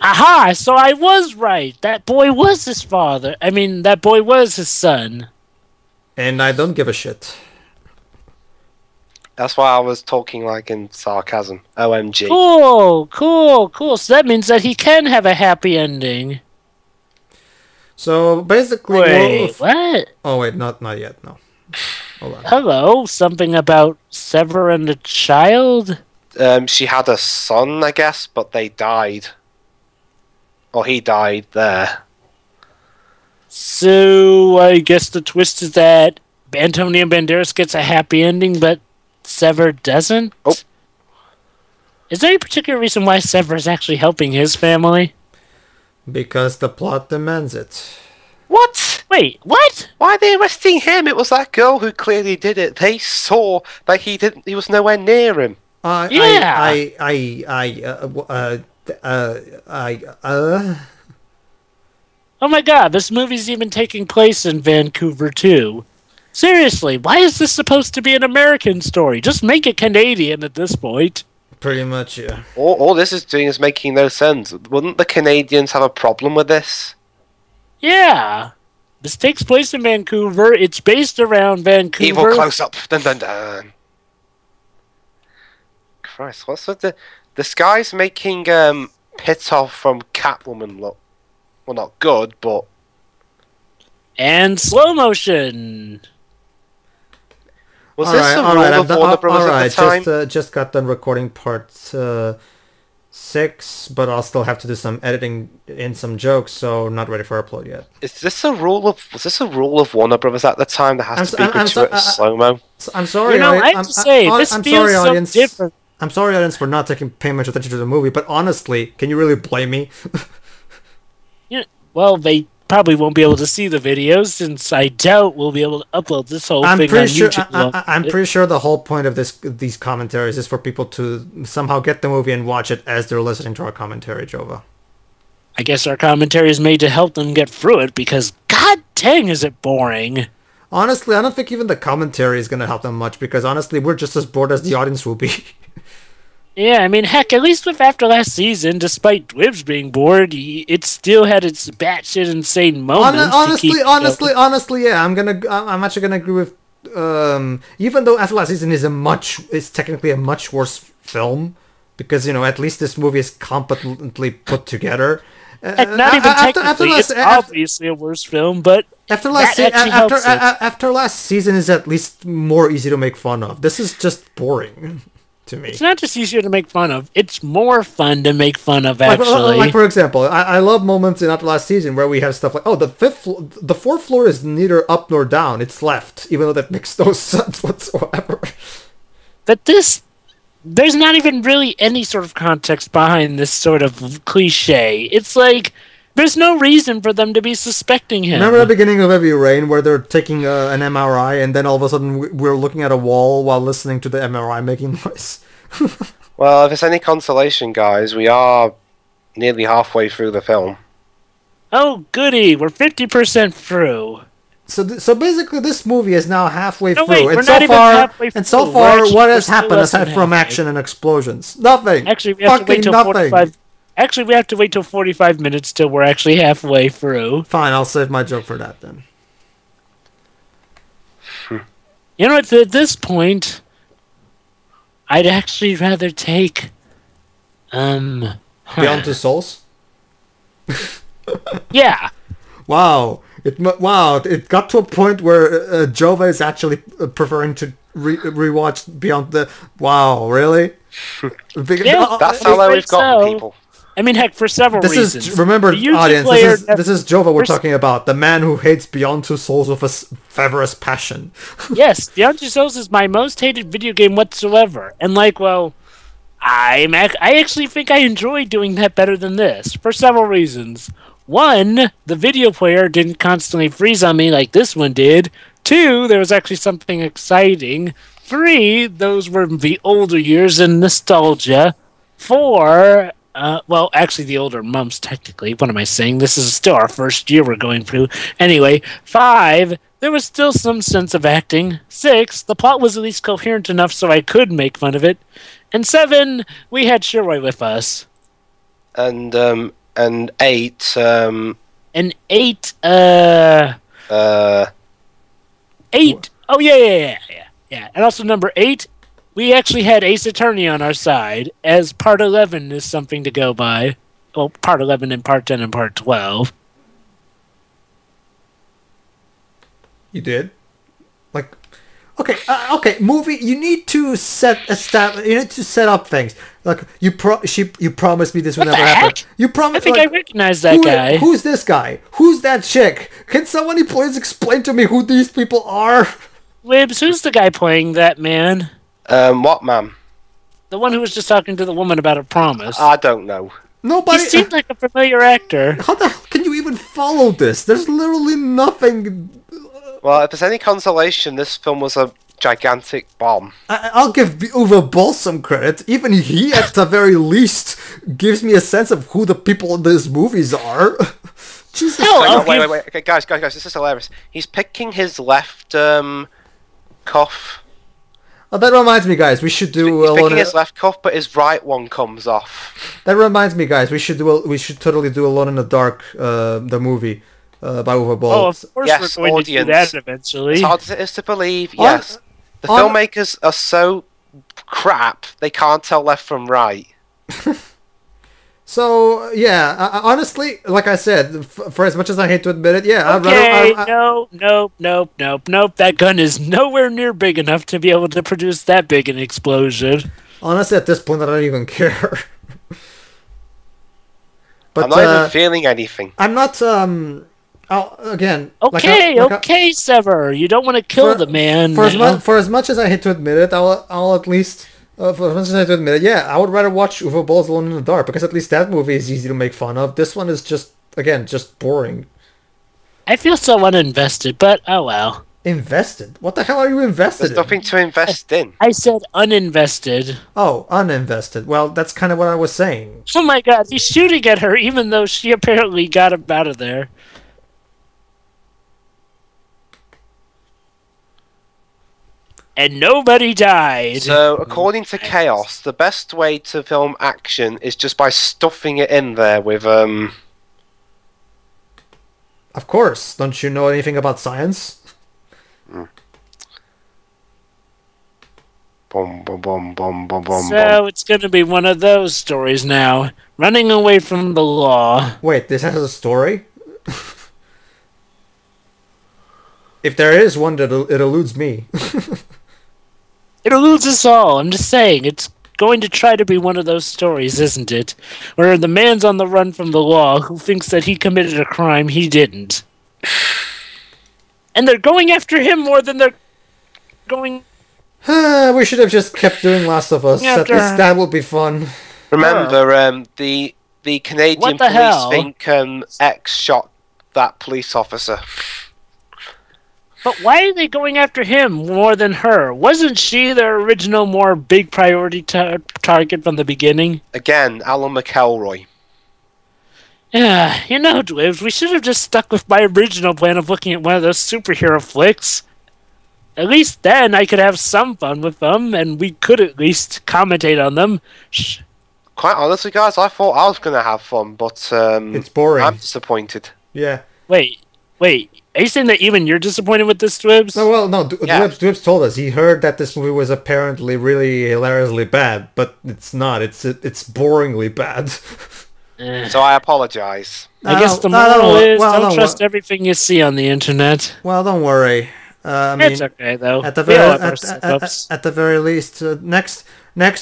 Aha! So I was right. That boy was his father. I mean, that boy was his son. And I don't give a shit. That's why I was talking like in sarcasm. OMG. Cool. So that means that he can have a happy ending. So basically, wait, what? Oh wait, not yet. No. Hold on. Hello, something about Sever and a child? She had a son, I guess, but they died. Or he died there. So I guess the twist is that Antonio Banderas gets a happy ending, but Sever doesn't? Oh. Is there any particular reason why Sever is actually helping his family? Because the plot demands it. What? Wait, what? Why are they arresting him? It was that girl who clearly did it. They saw that he didn't. He was nowhere near him. Oh my god, this movie's even taking place in Vancouver too. Seriously, why is this supposed to be an American story? Just make it Canadian at this point. Pretty much, yeah. All this is doing is making no sense. Wouldn't the Canadians have a problem with this? Yeah. This takes place in Vancouver. It's based around Vancouver. Evil close-up. Dun dun dun. Christ, what's with this guy's making Pitoff from Catwoman look, well, not good, but... And slow motion. Was this a rule of Warner Bros. At the time? Just got done recording part 6, but I'll still have to do some editing in some jokes, so not ready for upload yet. Was this a rule of Warner Bros. At the time that has to be gratuitous slow-mo? I'm sorry, you know, I have to say, this feels so different. I'm sorry, audience, for not taking paying much attention to the movie, but honestly, can you really blame me? Yeah, well, they probably won't be able to see the videos, since I doubt we'll be able to upload this whole thing on YouTube. I'm pretty sure the whole point of these commentaries is for people to somehow get the movie and watch it as they're listening to our commentary, Jova. I guess our commentary is made to help them get through it, because god dang is it boring. Honestly, I don't think even the commentary is going to help them much, because honestly, we're just as bored as the audience will be. Yeah, I mean, heck, at least with after last season, despite Dwibs being bored, it still had its batshit insane moments. Honestly, yeah, I'm actually gonna agree with. Even though after last season is technically a much worse film, because at least this movie is competently put together. Heck, not even technically, it's obviously a worse film, but after last season is at least more easy to make fun of. This is just boring. To me. It's not just easier to make fun of, it's more fun to make fun of, actually. Like for example, I love moments in After Last Season where we have stuff like, the fourth floor is neither up nor down, it's left, even though that makes no sense whatsoever. But there's not even really any sort of context behind this sort of cliche. It's like, there's no reason for them to be suspecting him. Remember the beginning of Heavy Rain where they're taking an MRI and then all of a sudden we're looking at a wall while listening to the MRI making noise? Well, if it's any consolation, guys, we are nearly halfway through the film. Oh, goody! We're 50% through. So basically, this movie is now halfway through. Wait, we're not even halfway through. And so far, what has happened aside from action and explosions? Nothing. Actually, we have to wait till 45. Actually, we have to wait till 45 minutes till we're actually halfway through. Fine, I'll save my joke for that then. You know what? At this point, I'd actually rather take, Beyond Two Souls? Yeah. Wow. It got to a point where Jova is actually preferring to rewatch Beyond the... Wow, really? Yeah, that's how we've gotten people. I mean, heck, for several reasons. Remember, audience, this is Jova we're talking about. The man who hates Beyond Two Souls with a fervorous passion. Yes, Beyond Two Souls is my most hated video game whatsoever. And, I actually think I enjoy doing that better than this, for several reasons. One, the video player didn't constantly freeze on me like this one did. Two, there was actually something exciting. Three, those were the older years and nostalgia. Four... well, actually, the older months, technically. What am I saying? This is still our first year we're going through. Anyway, 5, there was still some sense of acting. 6, the plot was at least coherent enough so I could make fun of it. And 7, we had Shiroi with us. And 8, And 8, 8, oh, yeah. And also number 8, we actually had Ace Attorney on our side, as part 11 is something to go by. Well, part 11 and part 10 and part 12. You did? Okay, movie, you need to set up things. Like, you promised me this would never happen. You promised. I think I recognize that guy. Who's this guy? Who's that chick? Can somebody please explain to me who these people are? Dwibs, who's the guy playing that man? What man? The one who was just talking to the woman about a promise. I don't know. Nobody. He seemed like a familiar actor. How the hell can you even even follow this? There's literally nothing. Well, if there's any consolation, this film was a gigantic bomb. I'll give Uwe Boll some credit. Even he, at the very least, gives me a sense of who the people in these movies are. Jesus. No, wait. Okay, guys, this is hilarious. He's picking his left cuff. Oh, that reminds me, guys. We should do. He's picking his left cuff, but his right one comes off. That reminds me, guys. We should totally do Alone in the Dark, the movie, by Uwe Boll. Oh, of course Yes, we're going audience. to do that eventually. As hard as it is to believe, yes. The filmmakers are so crap they can't tell left from right. So yeah, honestly, like I said, for as much as I hate to admit it, yeah. Okay, nope. That gun is nowhere near big enough to be able to produce that big an explosion. Honestly, at this point, I don't even care. But I'm not even feeling anything. I'm not. Again. Okay, Sever. You don't want to kill the man. For as much as I hate to admit it, I'll at least. For as much as I hate to admit it, yeah, I would rather watch Uwe Boll's Alone in the Dark, because at least that movie is easy to make fun of. This one is just boring. I feel so uninvested, but oh well. Invested? What the hell are you invested in? There's nothing to invest in. I said uninvested. Oh, uninvested. Well, that's kind of what I was saying. Oh my god, he's shooting at her even though she apparently got him out of there. And nobody died. So, according to Chaos, the best way to film action is just by stuffing it in there with, Of course. Don't you know anything about science? Boom, boom, boom, boom, boom, boom. So, it's going to be one of those stories now. Running away from the law. Wait, this has a story? If there is one, it eludes me. It eludes us all. I'm just saying, it's going to try to be one of those stories, isn't it? Where the man's on the run from the law who thinks that he committed a crime he didn't. And they're going after him more than they're going... We should have just kept doing Last of Us. At least that would be fun. Remember, the Canadian police think Ecks shot that police officer. But why are they going after him more than her? Wasn't she their original, more big priority target from the beginning? Again, Alan McElroy. Yeah, you know, Dwibs, we should have just stuck with my original plan of looking at one of those superhero flicks. At least then I could have some fun with them, and we could at least commentate on them. Quite honestly, guys, I thought I was going to have fun, but it's boring. I'm disappointed. Yeah. Wait. Are you saying that even you're disappointed with this, Dwibs? No, Dwibs told us he heard that this movie was apparently really hilariously bad, but it's not. It's boringly bad. So I apologize. I guess the moral is don't trust everything you see on the internet. Well, don't worry. It's okay though. At the very least, next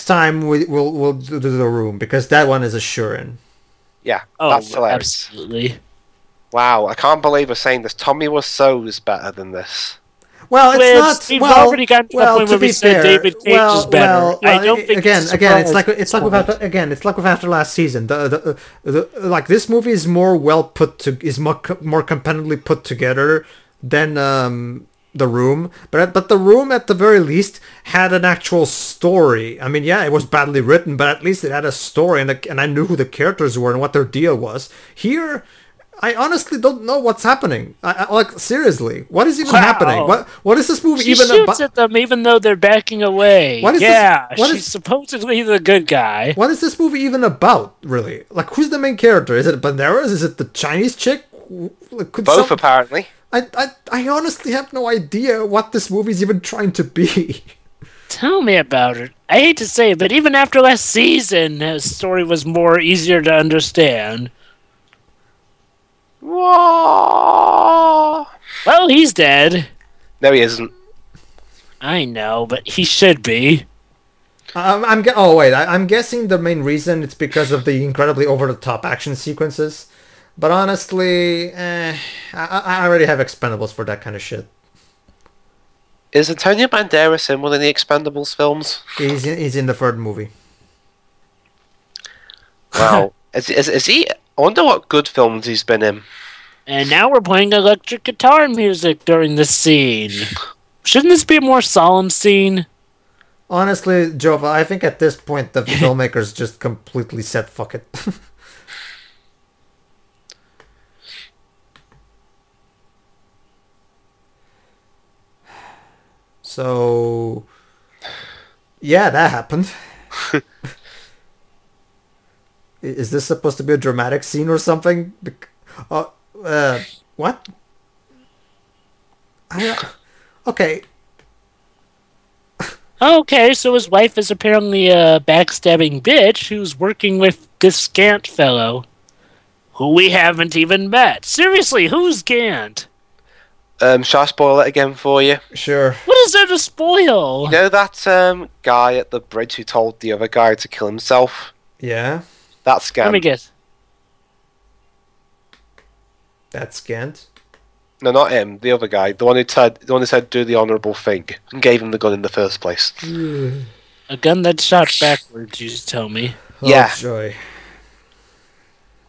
time we'll do The Room, because that one is a sure-in. Yeah, that's hilarious. Absolutely. Wow, I can't believe we're saying this. Tommy Wiseau is better than this. Well, it's not. We've already gotten to the point where we said David Cage is better. I don't think. Again, it's like with After Last Season. Like this movie is more more competently put together than The Room, but The Room at the very least had an actual story. I mean, yeah, it was badly written, but at least it had a story, and I knew who the characters were and what their deal was. Here, I honestly don't know what's happening. Like, seriously, what is even happening? What is this movie even about? She shoots at them even though they're backing away. She's supposedly the good guy. What is this movie even about, really? Like, who's the main character? Is it Banderas? Is it the Chinese chick? Both, apparently. I honestly have no idea what this movie's even trying to be. Tell me about it. I hate to say it, but even after last season, his story was more easier to understand. Whoa. Well, he's dead. No, he isn't. I know, but he should be. I'm guessing the main reason it's because of the incredibly over-the-top action sequences. But honestly, I already have Expendables for that kind of shit. Is Antonio Banderas in one of the Expendables films? He's in the third movie. Wow. Is he... I wonder what good films he's been in. And now we're playing electric guitar music during the scene. Shouldn't this be a more solemn scene? Honestly, Jova, I think at this point the filmmakers just completely said fuck it. So, yeah, that happened. Is this supposed to be a dramatic scene or something? What? Okay. Okay, so his wife is apparently a backstabbing bitch who's working with this Gant fellow, who we haven't even met. Seriously, who's Gant? Shall I spoil it again for you? Sure. What is there to spoil? You know that guy at the bridge who told the other guy to kill himself? Yeah. That's Gant. Let me guess. That's Gant. No, not him. The other guy. The one who said do the honourable thing and gave him the gun in the first place. A gun that shot backwards, you tell me. Oh, Yeah. joy.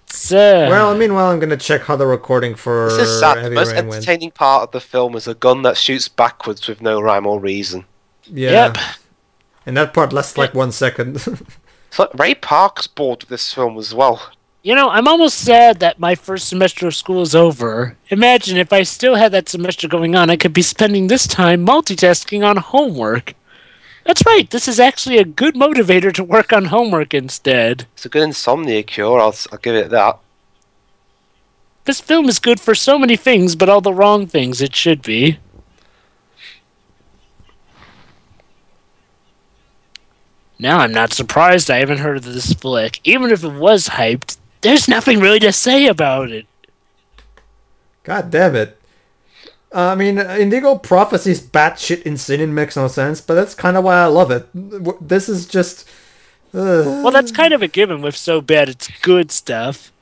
So, Well, meanwhile, I'm gonna check how the recording for This is sad. The Heavy most Rain went. entertaining part of the film is a gun that shoots backwards with no rhyme or reason. Yeah. Yep. And that part lasts like 1 second. So Ray Park's bored with this film as well. you know, I'm almost sad that my first semester of school is over. Imagine if I still had that semester going on, I could be spending this time multitasking on homework. That's right, this is actually a good motivator to work on homework instead. It's a good insomnia cure, I'll give it that. This film is good for so many things, but all the wrong things it should be. Now I'm not surprised I haven't heard of this flick. Even if it was hyped, there's nothing really to say about it. God damn it. I mean, Indigo Prophecy's batshit insane and makes no sense, but that's kind of why I love it. This is just... Well, that's kind of a given with So Bad It's Good stuff.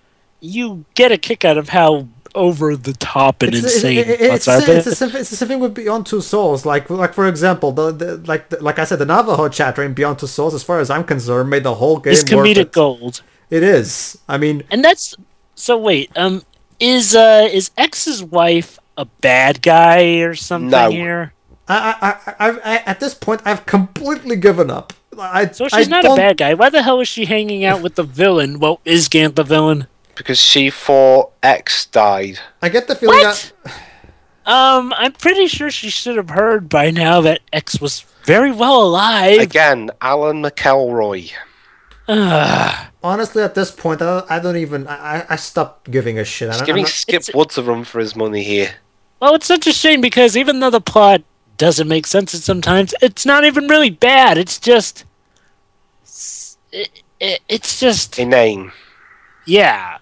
You get a kick out of how over the top and insane it's are. the same thing with Beyond Two Souls. Like for example, like I said, the Navajo chapter in Beyond Two Souls, as far as I'm concerned, made the whole game It's worth comedic it. gold. It is. I mean, And that's... So wait, is X's wife a bad guy or something No. here? I at this point, I've completely given up. So she's not a bad guy. Why the hell is she hanging out with the villain? Well, is Gant the villain? Because she thought X died. I get the feeling What? I'm pretty sure she should have heard by now that X was very well alive. Again, Alan McElroy. honestly, at this point, I don't even. I stopped giving a shit. He's I'm giving not- Skip Woods a run for his money here. Well, it's such a shame because even though the plot doesn't make sense sometimes, it's not even really bad. It's just... It's just... Inane. Yeah.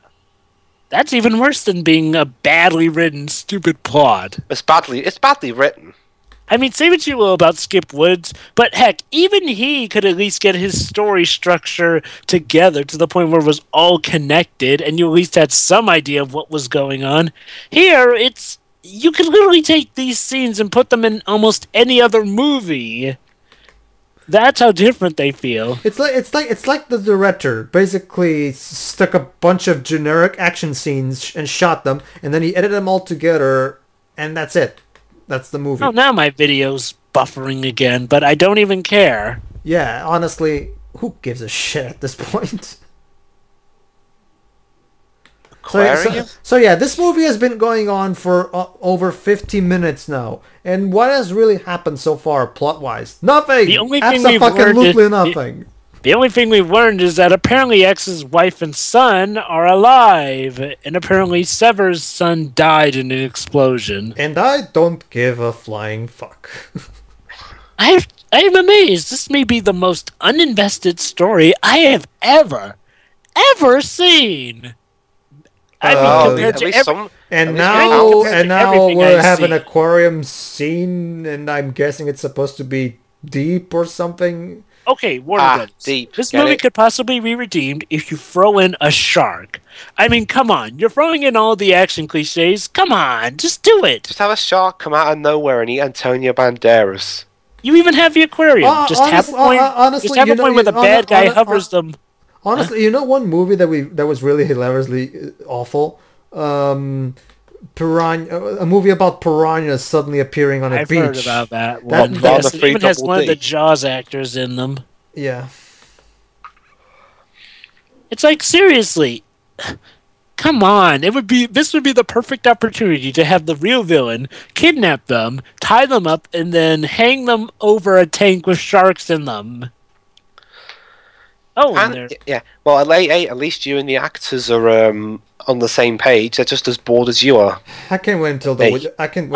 That's even worse than being a badly written, stupid plot. It's badly written. I mean, say what you will about Skip Woods, but heck, even he could at least get his story structure together to the point where it was all connected, and you at least had some idea of what was going on. Here, it's... You could literally take these scenes and put them in almost any other movie. That's how different they feel. It's like the director basically stuck a bunch of generic action scenes and shot them, and then he edited them all together, and that's it. That's the movie. Oh, now my video's buffering again, but I don't even care. Yeah, honestly, who gives a shit at this point? Aquarium? So yeah, this movie has been going on for over 50 minutes now. And what has really happened so far, plot-wise? Nothing! The only thing we've learned Absolutely is- nothing. The only thing we've learned is that apparently X's wife and son are alive, and apparently Sever's son died in an explosion. And I don't give a flying fuck. I am amazed. This may be the most uninvested story I have ever seen. I mean, compared at to least some... And At least now, compared to everything we're I've having an seen. aquarium scene, and I'm guessing it's supposed to be deep or something. Okay, Warner Brothers. deep. This Get movie it? could possibly be redeemed if you throw in a shark. I mean, come on. You're throwing in all the action cliches. Come on, just do it. Just have a shark come out of nowhere and eat Antonio Banderas. You even have the aquarium. Just have a point. honestly, Just have you a know, point where the bad guy hon- hovers them. Honestly, you know one movie that was really hilariously awful? a movie about piranhas suddenly appearing on a beach. I've heard about that one. Yes, it even has one of the Jaws actors in them. Yeah. It's like, seriously, come on. This would be the perfect opportunity to have the real villain kidnap them, tie them up, and then hang them over a tank with sharks in them. Oh, yeah. Well, at least you and the actors are on the same page. They're just as bored as you are. I can't wait until they reunited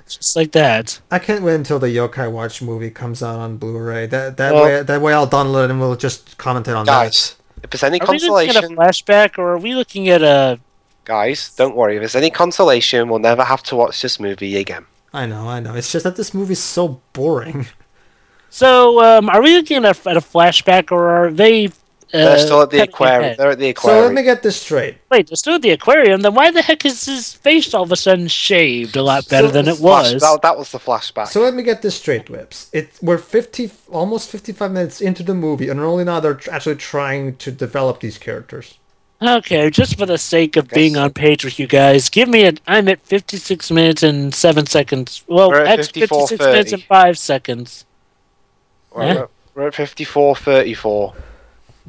just like that. I can't wait until the Yokai Watch movie comes out on Blu-ray. That way I'll download it and we'll just commentate on that. If there's any consolation, are we looking at a flashback or are we looking at a? Guys, don't worry. If there's any consolation, we'll never have to watch this movie again. I know. It's just that this movie's so boring. So, are we looking at a flashback, or are they? They're still at the aquarium. They're at the aquarium. So let me get this straight. Wait, they're still at the aquarium. Then why the heck is his face all of a sudden shaved a lot better than it was? That was the flashback. So let me get this straight, Dwibs. We're almost 55 minutes into the movie, and only now they're actually trying to develop these characters. Okay, just for the sake of being on page with you guys, I'm at 56 minutes and 7 seconds. Well, X 56 minutes and 5 seconds. We're at 54:34.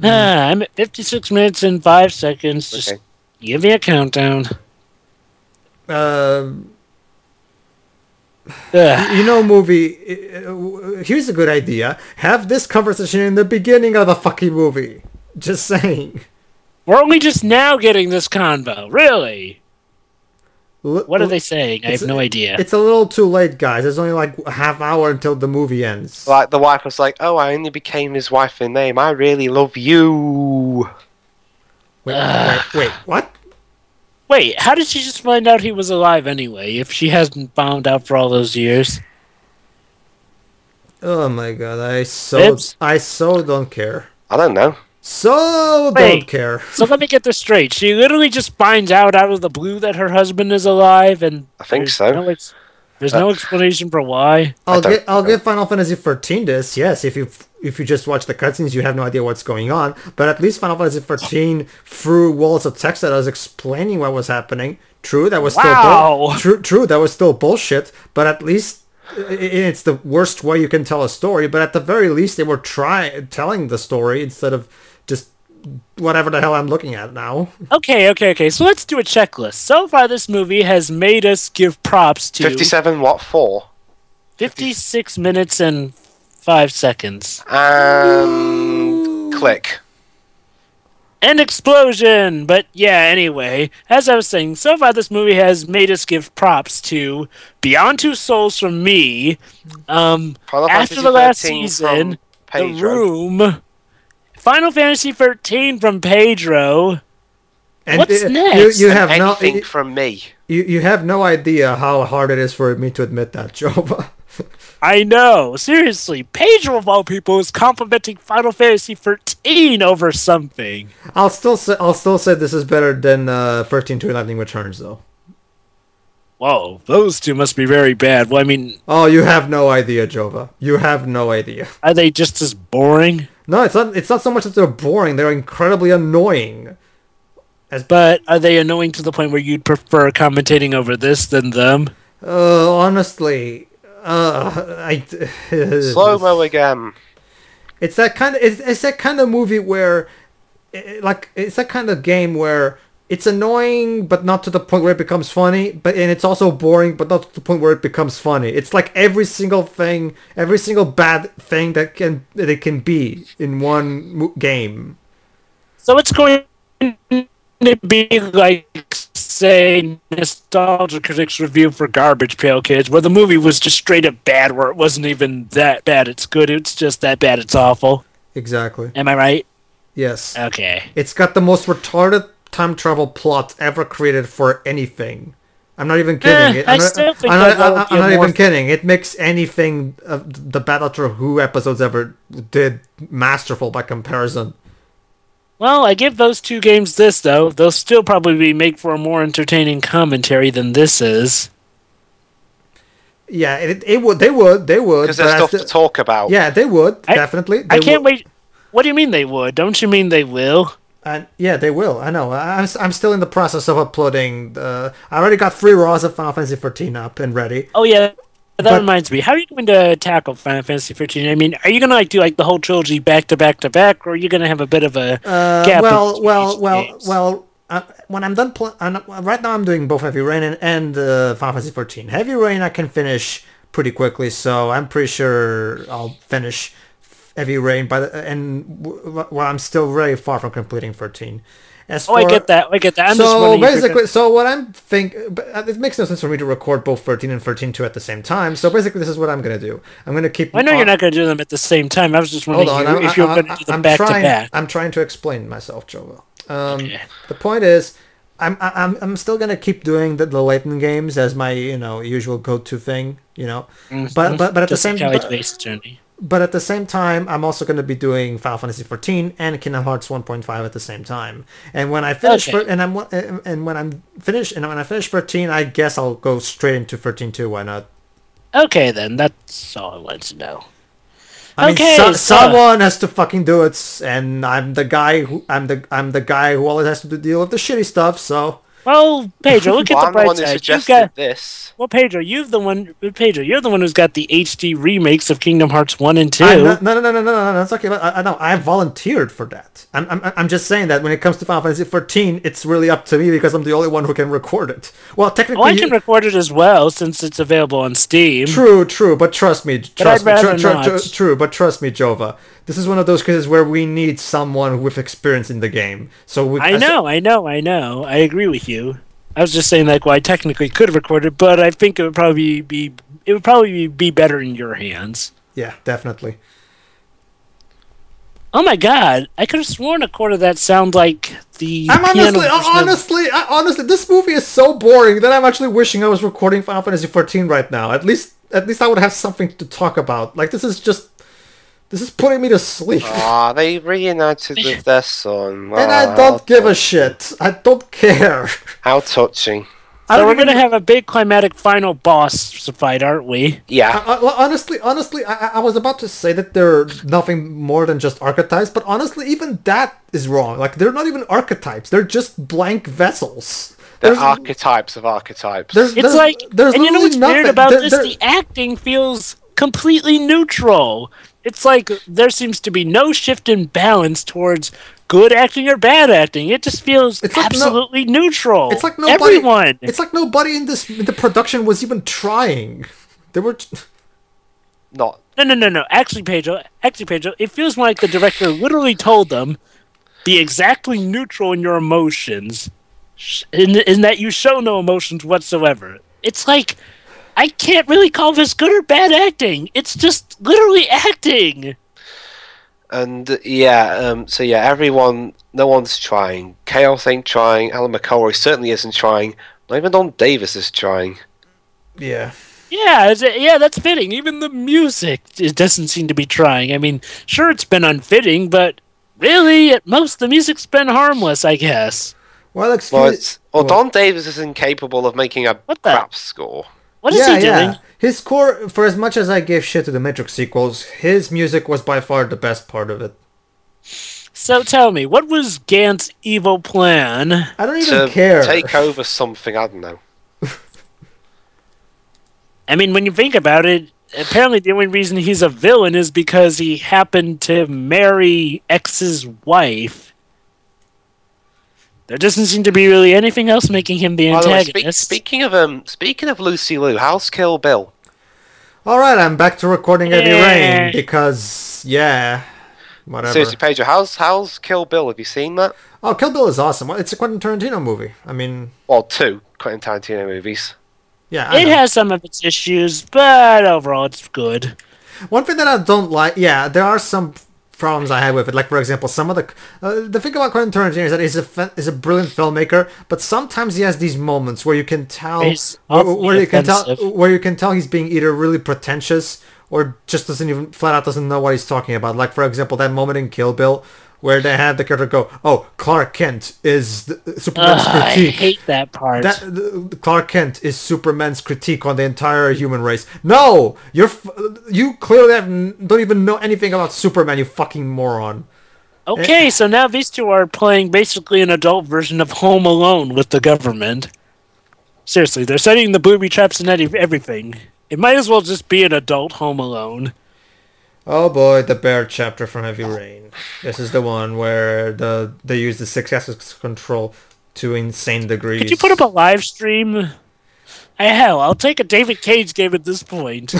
I'm at 56 minutes and 5 seconds. Just give me a countdown. Movie. Here's a good idea. Have this conversation in the beginning of the fucking movie. Just saying. We're only just now getting this convo. Really? What are they saying? I have no idea. It's a little too late, guys. There's only like a half hour until the movie ends. Like the wife was like, "Oh, I only became his wife in name. I really love you." Wait, what? Wait, how did she just find out he was alive anyway? If she hasn't found out for all those years. Oh my god! I so don't care. I don't know. Don't care. So let me get this straight. She literally just finds out of the blue that her husband is alive, and I think so. There's no explanation for why. I'll give Final Fantasy 13 this. Yes, if you just watch the cutscenes, you have no idea what's going on. But at least Final Fantasy 13 through walls of text that I was explaining what was happening. True, that was true. That was still bullshit. But at least it's the worst way you can tell a story. But at the very least, they were telling the story instead of just whatever the hell I'm looking at now. Okay. So let's do a checklist. So far, this movie has made us give props to 57. What for? 56 minutes and 5 seconds. Click. An explosion! But yeah, anyway, as I was saying, so far this movie has made us give props to Beyond Two Souls from me, after the last season, The Room, Final Fantasy 13 from Pedro. And what's next? You have anything from me. You have no idea how hard it is for me to admit that, Jova. I know. Seriously, Pedro of all people is complimenting Final Fantasy 13 over something. I'll still say this is better than 13 to Lightning Returns, though. Whoa, those two must be very bad. Well, I mean... Oh, you have no idea, Jova. You have no idea. Are they just as boring? No, it's not so much that they're boring. They're incredibly annoying. But are they annoying to the point where you'd prefer commentating over this than them? Honestly... slow-mo again. It's that kind of movie where... it's that kind of game where... It's annoying, but not to the point where it becomes funny. And it's also boring, but not to the point where it becomes funny. It's like every single bad thing that it can be in one game. So it's going to be like, say, Nostalgia Critics Review for Garbage Pail Kids, where the movie was just straight up bad, where it wasn't even that bad. It's good. It's just that bad. It's awful. Exactly. Am I right? Yes. Okay. It's got the most retarded time travel plot ever created for anything. I'm not even kidding. I'm not even kidding. It makes anything the Doctor Who episodes ever did masterful by comparison. Well, I give those two games this, though. They'll still probably make for a more entertaining commentary than this is. Yeah, they would. Because there's stuff to talk about. Yeah, they would, definitely. I can't wait. What do you mean they would? Don't you mean they will? And yeah, they will. I know. I'm still in the process of uploading. I already got 3 Raws of Final Fantasy 14 up and ready. Oh yeah, that reminds me. How are you going to tackle Final Fantasy 15? I mean, are you going to do the whole trilogy back to back to back, or are you going to have a bit of a gap? Well. When I'm done, right now I'm doing both Heavy Rain and Final Fantasy 14. Heavy Rain I can finish pretty quickly, so I'm pretty sure I'll finish Heavy Rain I'm still very far from completing 13. I get that. I'm so basically, what I'm it makes no sense for me to record both 13 and 13.2 at the same time. So basically, this is what I'm gonna do. I'm gonna keep. I know you're not gonna do them at the same time. I was just wondering if you're gonna do them back to back. I'm trying to explain myself, Jova. The point is, I'm still gonna keep doing the Layton games as my usual go-to thing. But at the same time. But at the same time, I'm also going to be doing Final Fantasy 14 and Kingdom Hearts 1.5 at the same time. And when I finish, when I finish 13, I guess I'll go straight into 13.2. Why not? Okay, then that's all I wanted to know. I mean, someone has to fucking do it, and I'm the guy who always has to deal with the shitty stuff. So. Well, Pedro, look at the bright side. This. Well, Pedro, you're the one who's got the HD remakes of Kingdom Hearts 1 and 2. No, that's okay. I volunteered for that. I'm just saying that when it comes to Final Fantasy 14, it's really up to me because I'm the only one who can record it. Well, technically, I can record it as well since it's available on Steam. True, but trust me, Jova. This is one of those cases where we need someone with experience in the game. So I know. I agree with you. I was just saying I technically could have recorded, but I think it would probably be better in your hands. Yeah, definitely. Oh my god! I could have sworn a quarter of that sound like the. Honestly, this movie is so boring that I'm actually wishing I was recording Final Fantasy 14 right now. At least I would have something to talk about. This is putting me to sleep. Ah, they reunited with their son. And I don't give a shit. I don't care. How touching. So we're going to have a big climatic final boss fight, aren't we? Yeah. Honestly, I was about to say that they're nothing more than just archetypes, but honestly, even that is wrong. They're not even archetypes. They're just blank vessels. They're archetypes of archetypes. And you know what's weird about this? The acting feels completely neutral. It's there seems to be no shift in balance towards good acting or bad acting. It just feels absolutely neutral. It's like nobody. It's like nobody in the production was even trying. They were not. No. Actually, Pedro, it feels like the director literally told them, "Be exactly neutral in your emotions, in that you show no emotions whatsoever." It's I can't really call this good or bad acting. It's just literally acting. And everyone, no one's trying. Chaos ain't trying. Alan McElroy certainly isn't trying. Not even Don Davis is trying. Yeah. Yeah, that's fitting. Even the music, it doesn't seem to be trying. I mean, sure, it's been unfitting, but really, at most, the music's been harmless, I guess. Well, Don Davis is incapable of making a crap score. What is he doing? Yeah. His score, for as much as I gave shit to the Matrix sequels, his music was by far the best part of it. So tell me, what was Gant's evil plan? I don't even care. Take over something, I don't know. I mean, when you think about it, apparently the only reason he's a villain is because he happened to marry X's wife. There doesn't seem to be really anything else making him the antagonist. Speaking of Lucy Liu, how's Kill Bill? All right, I'm back to recording Heavy Rain because whatever. Seriously, Pedro, how's Kill Bill? Have you seen that? Oh, Kill Bill is awesome. It's a Quentin Tarantino movie. I mean, 2 Quentin Tarantino movies. Yeah, it has some of its issues, but overall, it's good. One thing that I don't like, there are some problems I had with it. Like, for example, some of the thing about Quentin Tarantino is that he's a brilliant filmmaker, but sometimes he has these moments where you can tell where you can tell he's being either really pretentious or just flat out doesn't know what he's talking about. Like, for example, that moment in Kill Bill where they had the character go, "Oh, Clark Kent is Superman's critique." I hate that part. Clark Kent is Superman's critique on the entire human race. No, you clearly don't even know anything about Superman, you fucking moron. Okay, so now these two are playing basically an adult version of Home Alone with the government. Seriously, they're setting the booby traps and everything. It might as well just be an adult Home Alone. Oh boy, the bear chapter from Heavy Rain. This is the one where they use the 6-axis control to insane degrees. Could you put up a live stream? Hell, I'll take a David Cage game at this point.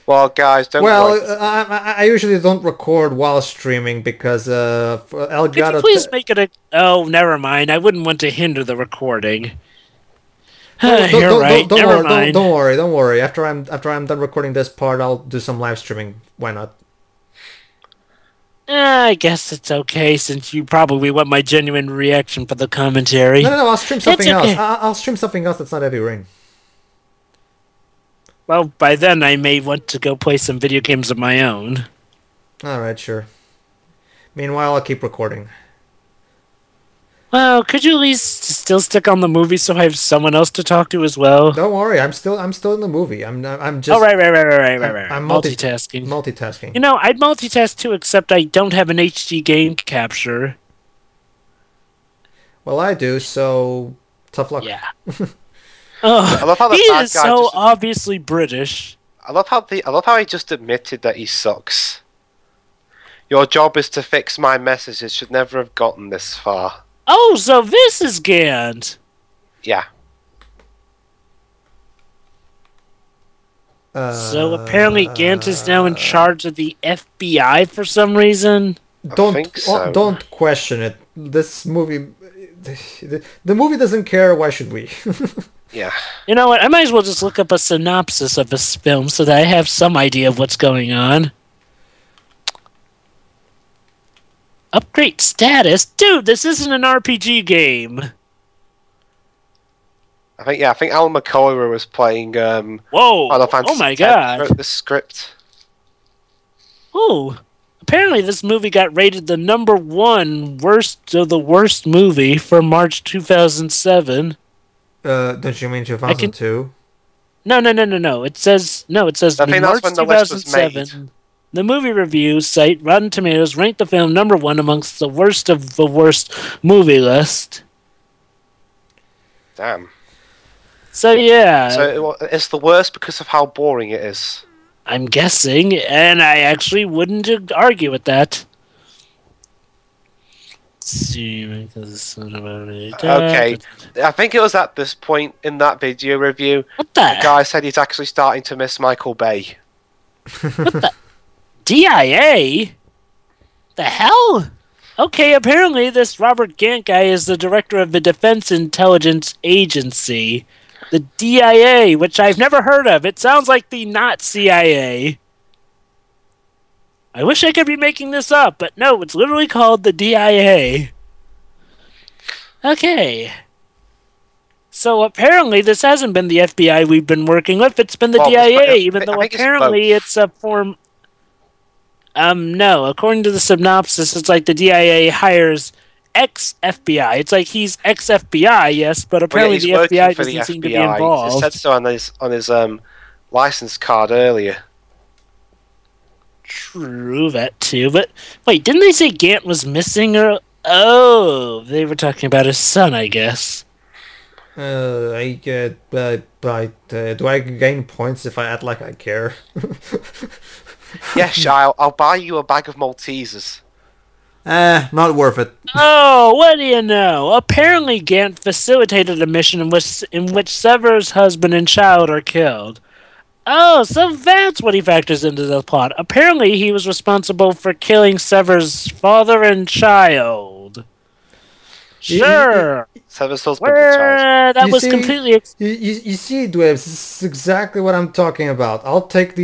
Well, guys, don't worry. I usually don't record while streaming because Elgato... Could you please make it a... Oh, never mind. I wouldn't want to hinder the recording. You're right. Never mind. Don't worry. After I'm done recording this part, I'll do some live streaming. Why not? I guess it's okay since you probably want my genuine reaction for the commentary. No. I'll stream something else. I'll stream something else that's not Heavy Rain. Well, by then I may want to go play some video games of my own. Alright, sure. Meanwhile, I'll keep recording. Well, could you at least still stick on the movie so I have someone else to talk to as well? Don't worry, I'm still in the movie. I'm just... Oh, right. I'm multitasking. Multitasking. You know, I'd multitask too, except I don't have an HD game capture. Well, I do, so tough luck. Yeah. I love how he is so obviously British. I love how he just admitted that he sucks. Your job is to fix my messages. Should never have gotten this far. Oh, so this is Gant. Yeah. So apparently Gant is now in charge of the FBI for some reason. Don't question it. This movie, the movie doesn't care. Why should we? Yeah. You know what? I might as well just look up a synopsis of this film so that I have some idea of what's going on. Upgrade status? Dude, this isn't an RPG game. I think Alan McCoy was playing Whoa! Oh my god. Wrote the script. Oh. Apparently this movie got rated the #1 worst of the worst movie for March 2007. Don't you mean 2002? No. It says March 2007. The movie review site Rotten Tomatoes ranked the film #1 amongst the worst of the worst movie list. Damn. So yeah. So it's the worst because of how boring it is. I'm guessing, and I actually wouldn't argue with that. Okay, I think it was at this point in that video review. What the guy said he's actually starting to miss Michael Bay. What the DIA? The hell? Okay, apparently this Robert Gant guy is the director of the Defense Intelligence Agency, the DIA, which I've never heard of. It sounds like the not CIA. I wish I could be making this up, but no, it's literally called the DIA. Okay. So apparently this hasn't been the FBI we've been working with, it's been the DIA, even though apparently it's a form... no, according to the synopsis, it's like the DIA hires ex-FBI. It's like he's ex-FBI, yes, but apparently the FBI doesn't seem to be involved. It said so on his license card earlier. True, that too. But wait, didn't they say Gant was missing? Or oh, they were talking about his son, I guess. Do I gain points if I act like I care? Yes, I'll buy you a bag of Maltesers. Not worth it. Oh, what do you know? Apparently Gant facilitated a mission in which Sever's husband and child are killed. Oh, so that's what he factors into the plot. Apparently he was responsible for killing Sever's father and child. Sure. Sever's husband and child. That was completely... You see, Dwibs, this is exactly what I'm talking about. I'll take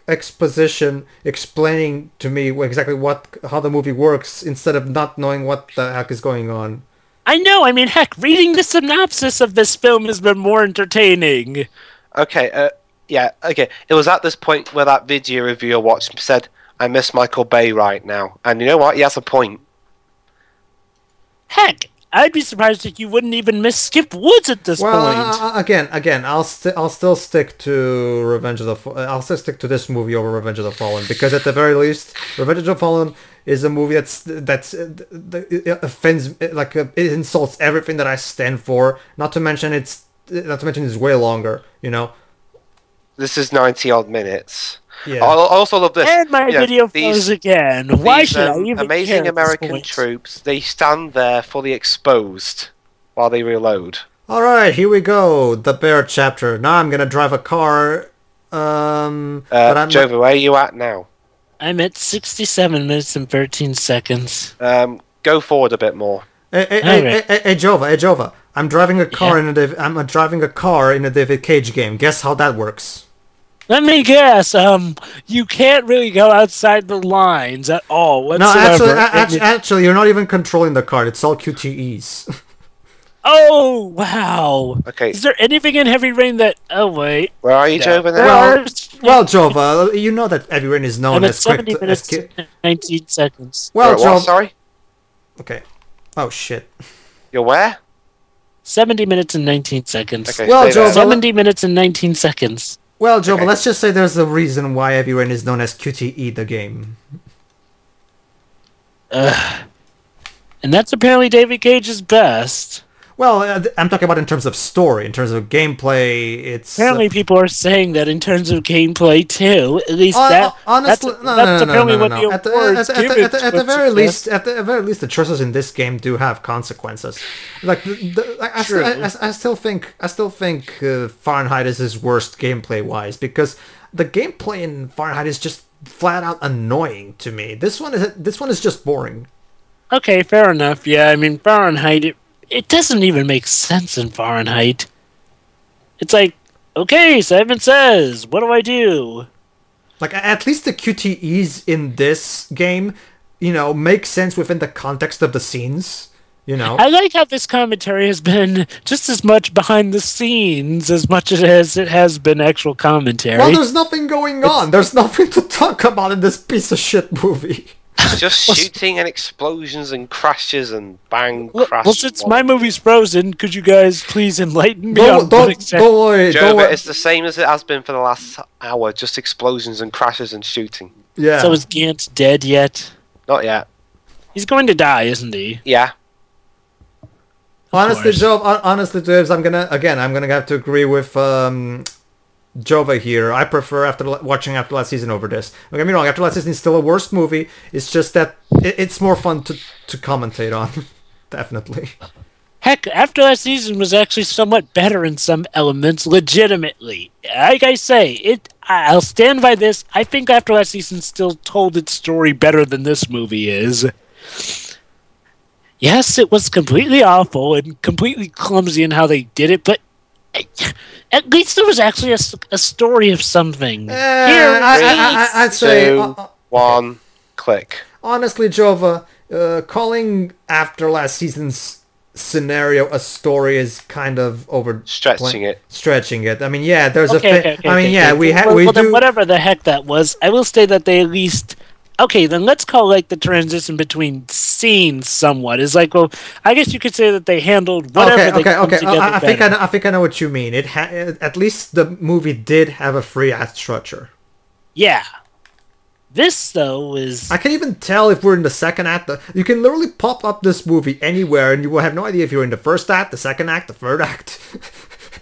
exposition explaining to me exactly how the movie works instead of not knowing what the heck is going on. I know, I mean, heck, reading the synopsis of this film has been more entertaining. Okay, yeah, okay. It was at this point where that video reviewer watched said, I miss Michael Bay right now. And you know what? He has a point. Heck, I'd be surprised if you wouldn't even miss Skip Woods at this point. Again, I'll still stick to I'll still stick to this movie over Revenge of the Fallen, because at the very least, Revenge of the Fallen is a movie it offends, like, it insults everything that I stand for. Not to mention it's way longer. You know. This is 90 odd minutes. Yeah. I also love this. And my video froze again. Why should I even amazing care American troops, they stand there fully exposed while they reload. Alright, here we go. The bear chapter. Now I'm gonna drive a car. Jova, where are you at now? I'm at 67 minutes and 13 seconds. Go forward a bit more. Hey, Jova. I'm driving a car in a car in a David Cage game. Guess how that works? Let me guess. You can't really go outside the lines at all whatsoever. No, actually, you're not even controlling the car. It's all QTEs. Oh, wow. Okay. Is there anything in Heavy Rain that... Oh, wait. Where are you, Jova, now? Well, Jova, you know that Heavy Rain is known as 70 minutes and 19 seconds. Well, Jova... Sorry? Okay. Oh, shit. You're where? 70 minutes and 19 seconds. Okay, well, Jova... 70 minutes and 19 seconds. Well, Jova, let's just say there's a reason why Heavy Rain is known as QTE the game. And that's apparently David Cage's best. Well, I'm talking about in terms of story, in terms of gameplay. It's apparently people are saying that in terms of gameplay too. At least that's apparently what the awards give it. At the very least, the choices in this game do have consequences. Like, I still think Fahrenheit is his worst gameplay wise, because the gameplay in Fahrenheit is just flat out annoying to me. This one is just boring. Okay, fair enough. Yeah, I mean Fahrenheit. It doesn't even make sense in Fahrenheit. It's like, okay, Simon Says, what do I do? Like, at least the QTEs in this game, make sense within the context of the scenes, I like how this commentary has been just as much behind the scenes as much as it has been actual commentary. Well, there's nothing going on. There's nothing to talk about in this piece of shit movie. Just shooting and explosions and crashes and bang, crash. Well, since my movie's frozen, could you guys please enlighten me on don't worry, Jova, it's the same as it has been for the last hour. Just explosions and crashes and shooting. Yeah. So is Gant dead yet? Not yet. He's going to die, isn't he? Yeah. Honestly, Dwibs, I'm gonna have to agree with Jova here. I prefer watching After Last Season over this. Don't get me wrong, After Last Season is still a worse movie. It's just that it's more fun to commentate on. Definitely. Heck, After Last Season was actually somewhat better in some elements, legitimately. Like I say, I'll stand by this. I think After Last Season still told its story better than this movie is. Yes, it was completely awful and completely clumsy in how they did it, but at least there was actually a story of something. I'd say 2, 1, click. Honestly, Jova, calling After Last Season's scenario a story is kind of stretching it. I mean, yeah, there's then whatever the heck that was, I will say that they at least. Okay, then let's call the transition between scenes somewhat. It's like, well, I guess you could say that they handled whatever together I think I know what you mean. At least the movie did have a free act structure. Yeah. This though is. I can't even tell if we're in the second act. You can literally pop up this movie anywhere, and you will have no idea if you're in the first act, the second act, the third act.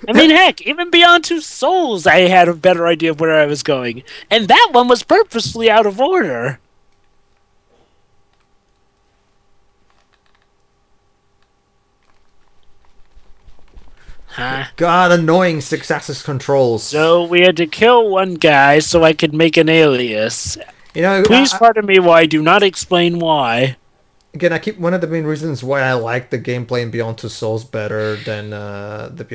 I mean, heck, even Beyond Two Souls, I had a better idea of where I was going. And that one was purposely out of order. Huh? God, annoying 6-axis controls. So we had to kill one guy so I could make an alias. Please pardon me while I do not explain why. Again, one of the main reasons why I like the gameplay in Beyond Two Souls better than the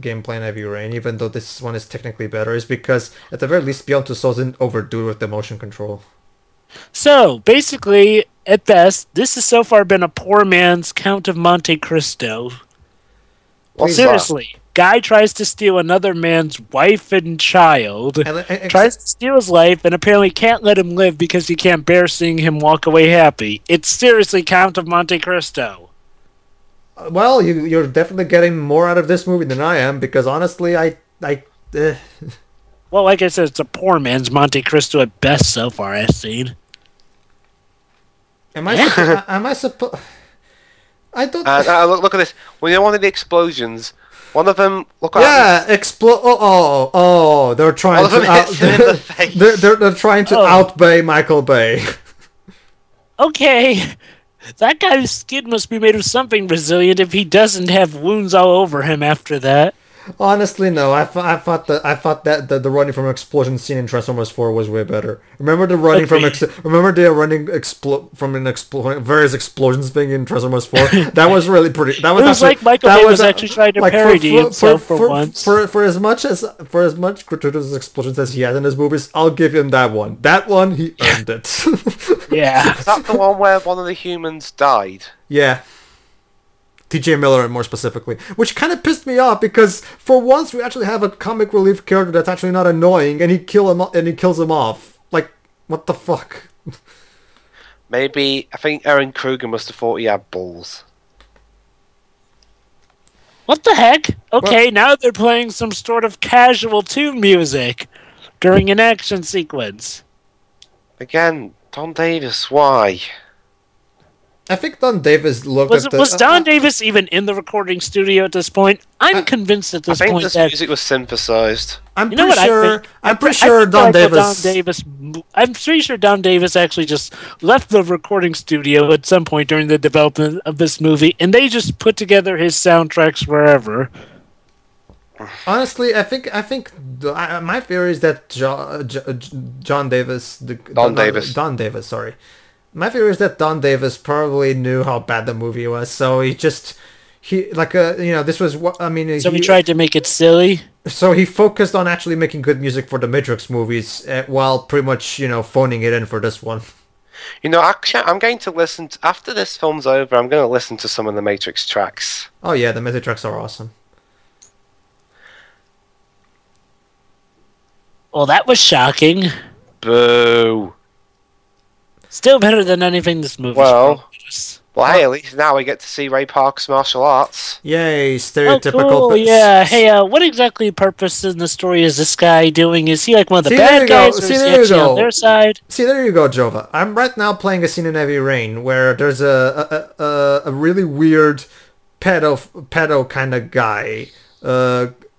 gameplay in Heavy Rain, even though this one is technically better, is because at the very least Beyond Two Souls didn't overdo it with the motion control. So basically, at best, this has so far been a poor man's Count of Monte Cristo. Well, seriously, guy tries to steal another man's wife and child, tries to steal his life, and apparently can't let him live because he can't bear seeing him walk away happy. It's seriously Count of Monte Cristo. Well, you're definitely getting more out of this movie than I am, because honestly, Well, like I said, it's a poor man's Monte Cristo at best so far, I've seen. Am I supposed? I don't. Look at this. When you know one of the explosions, one of them. Look Yeah, explode. Oh! They're trying one of them hits him in the face. They're trying to outbay Michael Bay. Okay, that guy's skin must be made of something resilient if he doesn't have wounds all over him after that. Honestly, no. I thought that the running from explosion scene in Transformers 4 was way better. Remember the running from various explosions thing in Transformers 4? That was really pretty. That was, it was actually, like Michael Bay was actually trying to parody himself for once. For as much gratuitous explosions as he had in his movies, I'll give him that one. That one, he earned it. Yeah. Is that the one where one of the humans died? Yeah. TJ Miller, more specifically, which kind of pissed me off, because for once we actually have a comic relief character that's actually not annoying, and he kills him off. Like, what the fuck? Maybe I think Aaron Kruger must have thought he had balls. What the heck? Okay, now they're playing some sort of casual tune music during an action sequence. Again, Don Davis, why? I think Don Davis looked at the... Was Don Davis even in the recording studio at this point? I'm convinced at this point that... I think this music was synthesized. I'm pretty sure Don Davis... I'm pretty sure Don Davis actually just left the recording studio at some point during the development of this movie, and they just put together his soundtracks wherever. Honestly, I think my theory is that Don Davis, sorry. My theory is that Don Davis probably knew how bad the movie was, so this was what I mean. So he tried to make it silly. So he focused on actually making good music for the Matrix movies, while pretty much phoning it in for this one. Actually, I'm going to listen after this film's over. I'm going to listen to some of the Matrix tracks. Oh yeah, the Matrix tracks are awesome. Well, that was shocking. Boo. Still better than anything this movie. Well, hey, at least now we get to see Ray Park's martial arts. Yay, stereotypical. Oh, cool, yeah. Hey, what exactly purpose in the story is this guy doing? Is he like one of the bad guys, or is he actually on their side? See, there you go, Jova. I'm right now playing a scene in Heavy Rain where there's a really weird pedo kind of guy.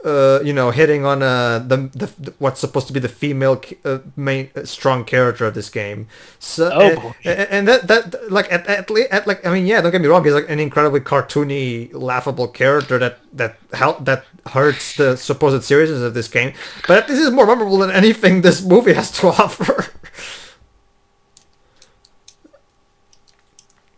Hitting on the what's supposed to be the female main strong character of this game. So, and that like I mean, yeah, don't get me wrong, he's like an incredibly cartoony, laughable character that hurts the supposed seriousness of this game. But this is more memorable than anything this movie has to offer.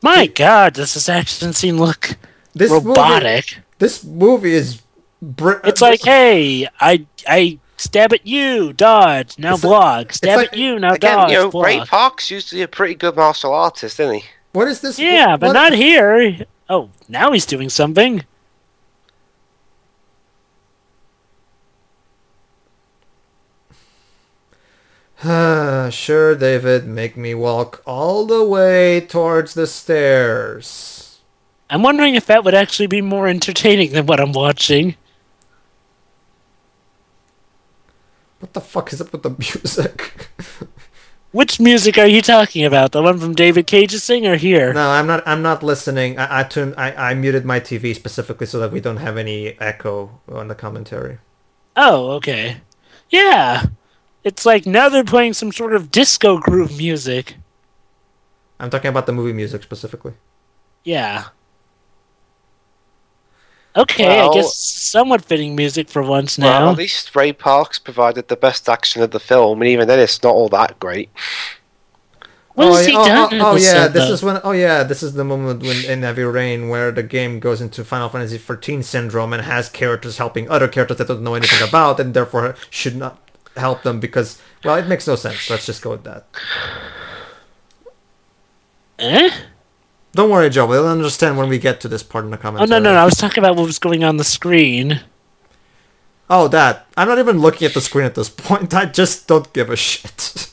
My God, does this action scene look robotic? This movie is. It's like, hey, I stab at you, dodge, now block. Stab at you, now dodge, block. Ray Park's usually a pretty good martial artist, isn't he? What is this? Yeah, but not here. Oh, now he's doing something. Sure, David, make me walk all the way towards the stairs. I'm wondering if that would actually be more entertaining than what I'm watching. What the fuck is up with the music? Which music are you talking about? The one from David Cage's thing, or here? No, I'm not listening. I muted my TV specifically so that we don't have any echo on the commentary. Oh, okay. Yeah. It's like now they're playing some sort of disco groove music. I'm talking about the movie music specifically. Yeah. Okay, well, I guess somewhat fitting music for once now. Well, at least Ray Park's provided the best action of the film, and even then it's not all that great. What has he done? This is the moment when in Heavy Rain where the game goes into Final Fantasy XIV syndrome and has characters helping other characters that don't know anything about, and therefore should not help them because, well, it makes no sense. Let's just go with that. Don't worry, Joe. We'll understand when we get to this part in the commentary. Oh, no. I was talking about what was going on the screen. Oh, that. I'm not even looking at the screen at this point. I just don't give a shit.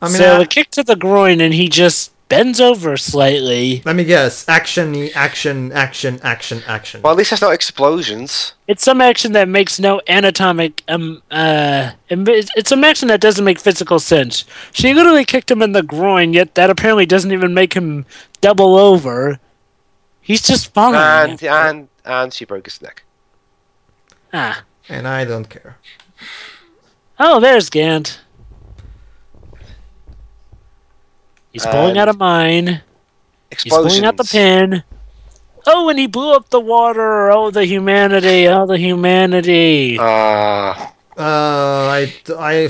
I mean, so a kick to the groin, and he just bends over slightly. Let me guess. Action-y, action. Well, at least there's no explosions. It's some action that makes no anatomic it's some action that doesn't make physical sense. She literally kicked him in the groin, yet that apparently doesn't even make him double over. He's just falling. And she broke his neck. Ah. And I don't care. Oh, there's Gant. He's pulling out a mine. Explosions. He's pulling out the pin. Oh, and he blew up the water. Oh, the humanity. Oh, the humanity. I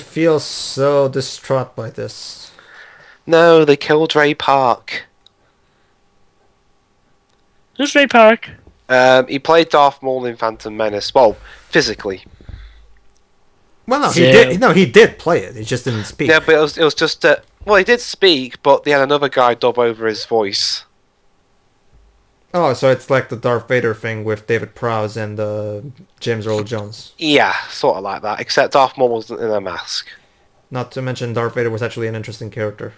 feel so distraught by this. No, they killed Ray Park. Who's Ray Park? He played Darth Maul in Phantom Menace. Well, physically. Well, no, he did. No, he did play it. He just didn't speak. Yeah, but it was just well, he did speak, but they had another guy dub over his voice. Oh, so it's like the Darth Vader thing with David Prowse and James Earl Jones. Yeah, sort of like that. Except Darth Maul wasn't in a mask. Not to mention Darth Vader was actually an interesting character.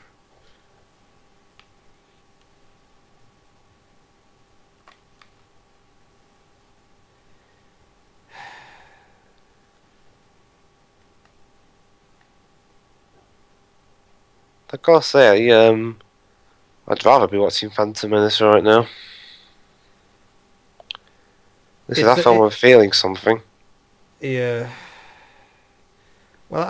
I gotta say, I'd rather be watching Phantom Menace right now. This is that film I'm feeling something. Yeah. Well,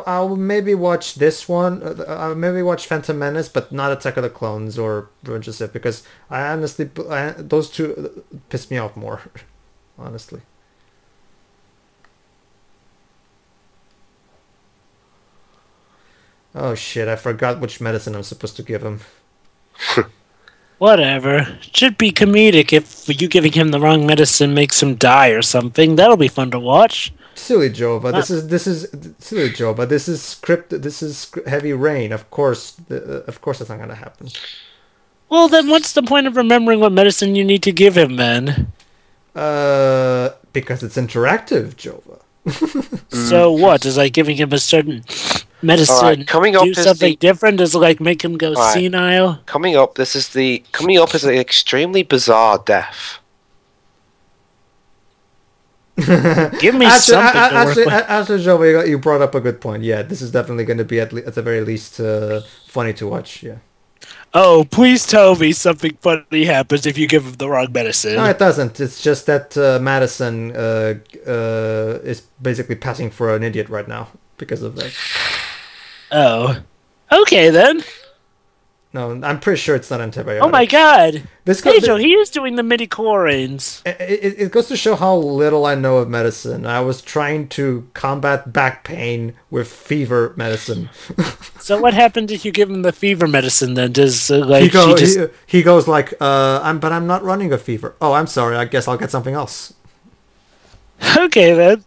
I'll maybe watch this one. I'll maybe watch Phantom Menace, but not Attack of the Clones or Revenge of the Sith, because I honestly, those two piss me off more, honestly. Oh shit, I forgot which medicine I'm supposed to give him. Whatever. Should be comedic if you giving him the wrong medicine makes him die or something. That'll be fun to watch. Silly Jova, this is silly Jova. This is script. This is heavy rain. Of course, that's not gonna happen. Well, then what's the point of remembering what medicine you need to give him, then? Because it's interactive, Jova. So what? Is like giving him a certain medicine right, coming up do something different? Does it like make him go senile? Coming up is an extremely bizarre death. Give me something to work with. Jova, you brought up a good point. Yeah, this is definitely going to be at the very least funny to watch. Yeah. Oh, please tell me something funny happens if you give him the wrong medicine. No, it doesn't. It's just that Madison is basically passing for an idiot right now because of that. Oh. Okay, then. No, I'm pretty sure it's not antibiotic. Oh my god! Pedro, he is doing the midi-chlorines. It goes to show how little I know of medicine. I was trying to combat back pain with fever medicine. So what happens if you give him the fever medicine then? Does he goes like, but I'm not running a fever. Oh, I'm sorry. I guess I'll get something else. Okay then.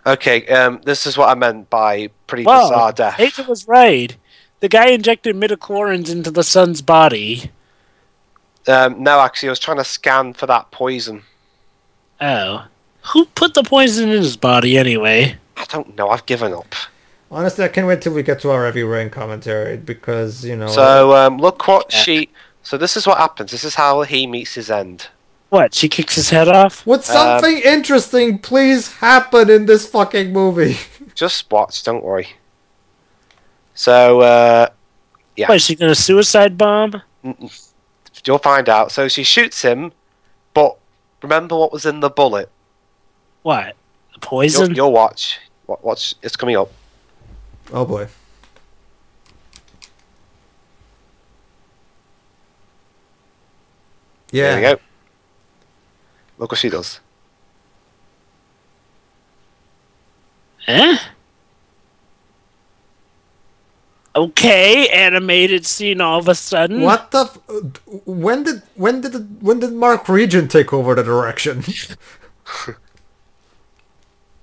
Okay, this is what I meant by pretty bizarre death. Pedro was right. The guy injected midichlorians into the son's body. No, actually, I was trying to scan for that poison. Oh. Who put the poison in his body, anyway? I don't know. I've given up. Honestly, I can't wait till we get to our heavy rain commentary, because, you know... So, look what she... So this is what happens. This is how he meets his end. What, she kicks his head off? Would something interesting please happen in this fucking movie? Just watch, don't worry. So, yeah. What, is she gonna suicide bomb? You'll find out. So she shoots him, but remember what was in the bullet? What? The poison? You'll watch. Watch. It's coming up. Oh boy. Yeah. There you go. Look what she does. Eh? Okay, animated scene all of a sudden. What the? When did Mark Regent take over the direction?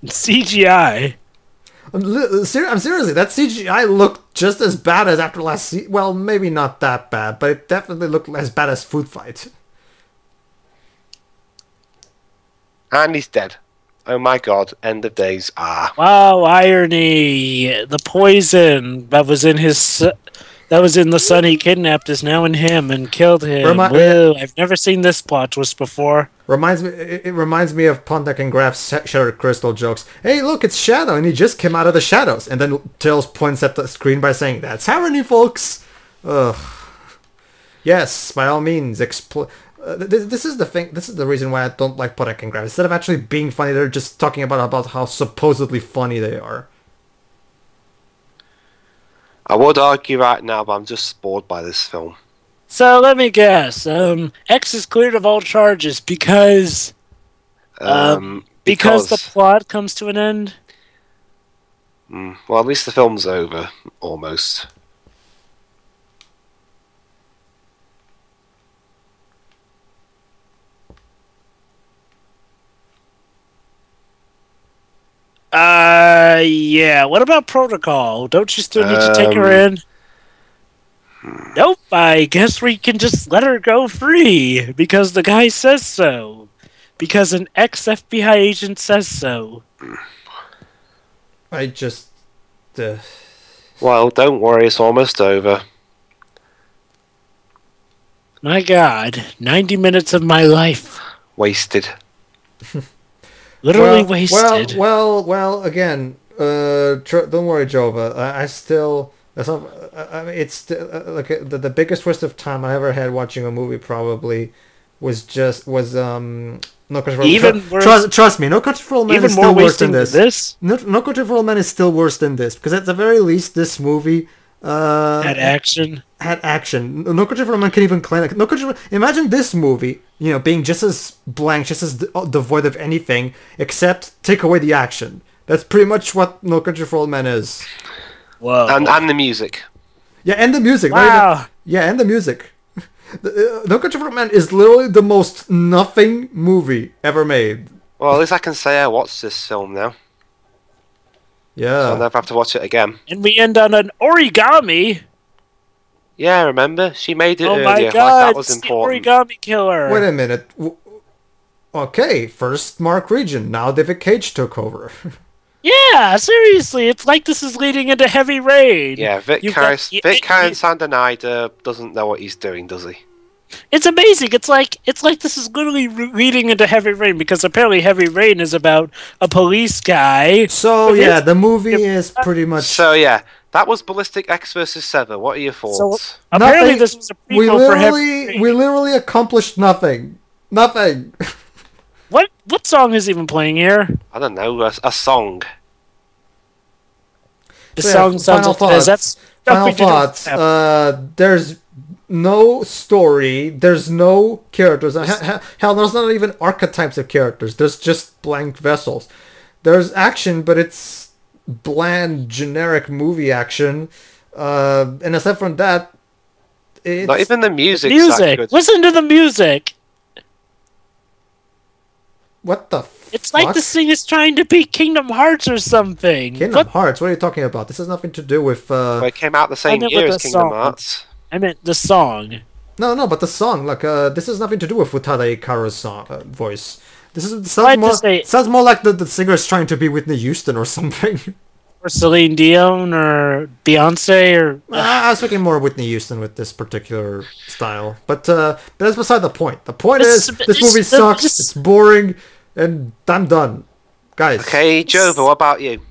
CGI. I'm seriously, that CGI looked just as bad as after last season. Well, maybe not that bad, but it definitely looked as bad as Food Fight. And he's dead. Oh my god, end of days. Ah. Wow, irony. The poison that was in his That was in The Son He Kidnapped is now in him and killed him. Whoa, I've never seen this plot twist before. It reminds me of Pondak and Graf's Shattered Crystal jokes. Hey, look, it's Shadow, and he just came out of the shadows. And then Tails points at the screen by saying, "That's irony, folks." Ugh. Yes, by all means, this is the thing. This is the reason why I don't like Pondak and Graf. Instead of actually being funny, they're just talking about how supposedly funny they are. I would argue right now, but I'm just bored by this film. So let me guess. Ecks is cleared of all charges because the plot comes to an end. Well, at least the film's over, almost. Yeah. What about Protocol? Don't you still need to take her in? Nope, I guess we can just let her go free, because the guy says so. Because an ex-FBI agent says so. I just... Well, don't worry, it's almost over. My God, 90 minutes of my life. Wasted. Literally wasted. Well, again, don't worry, Jova. I still... it's still, like the biggest waste of time I ever had watching a movie probably was No Country for Old Men. Trust me, No Country for Old Men is still worse than this. No Country for Old Men is still worse than this, because at the very least this movie had action. No Country for Old Men can even claim imagine this movie, being just as blank, just as devoid of anything except take away the action. That's pretty much what No Country for Old Men is. Whoa. And the music. Yeah, and the music. Wow. And the music. No Country for Old Men is literally the most nothing movie ever made. Well, at least I can say I watched this film now. Yeah. So I'll never have to watch it again. And we end on an origami. Yeah, remember? She made it earlier. My God, like that was important. The origami killer. Wait a minute. Okay, first Mark Regent, now David Cage took over. Yeah, seriously, it's like this is leading into Heavy Rain. Yeah, Vic Sandanida doesn't know what he's doing, does he? It's amazing. It's like this is literally leading into Heavy Rain, because apparently Heavy Rain is about a police guy. So yeah, the movie is pretty much. So yeah, that was Ballistic Ecks versus Sever. What are your thoughts? So, apparently this was a prequel for Heavy Rain. We literally accomplished nothing. Nothing. What song is even playing here? I don't know. A song. The song sounds like that's Final thoughts. There's no story. There's no characters. Hell, there's not even archetypes of characters. There's just blank vessels. There's action, but it's bland, generic movie action. And aside from that, it's... Not even the music. Listen to the music. What the It's like this thing is trying to be Kingdom Hearts or something. Kingdom Hearts? What are you talking about? This has nothing to do with... Well, it came out the same year as Kingdom Hearts. I meant the song. No, but the song. Like, this has nothing to do with Utada Ikaru's song, voice. Sounds more like the singer's trying to be Whitney Houston or something. Or Celine Dion or Beyonce or... I was thinking more Whitney Houston with this particular style. But that's beside the point. The point is, this movie sucks, it's boring, and I'm done. Guys. Okay, Jova, what about you?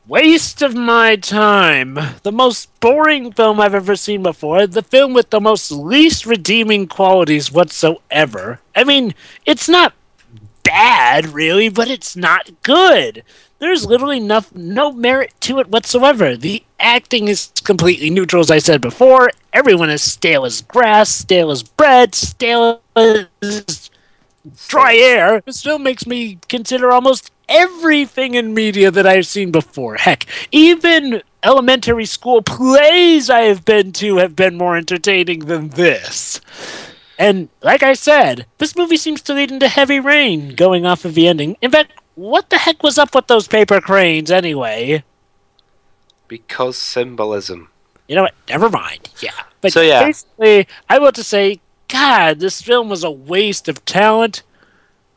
Waste of my time. The most boring film I've ever seen before. The film with the most least redeeming qualities whatsoever. I mean, it's not bad, really, but it's not good. There's literally no merit to it whatsoever. The acting is completely neutral, as I said before. Everyone is stale as grass, stale as bread, stale as dry air. It still makes me consider almost everything in media that I've seen before. Heck, even elementary school plays I have been to have been more entertaining than this. And like I said, this movie seems to lead into Heavy Rain, going off of the ending. In fact, what the heck was up with those paper cranes anyway? Because symbolism. You know what? Never mind. Yeah. But so, yeah. Basically, I want to say, God, this film was a waste of talent.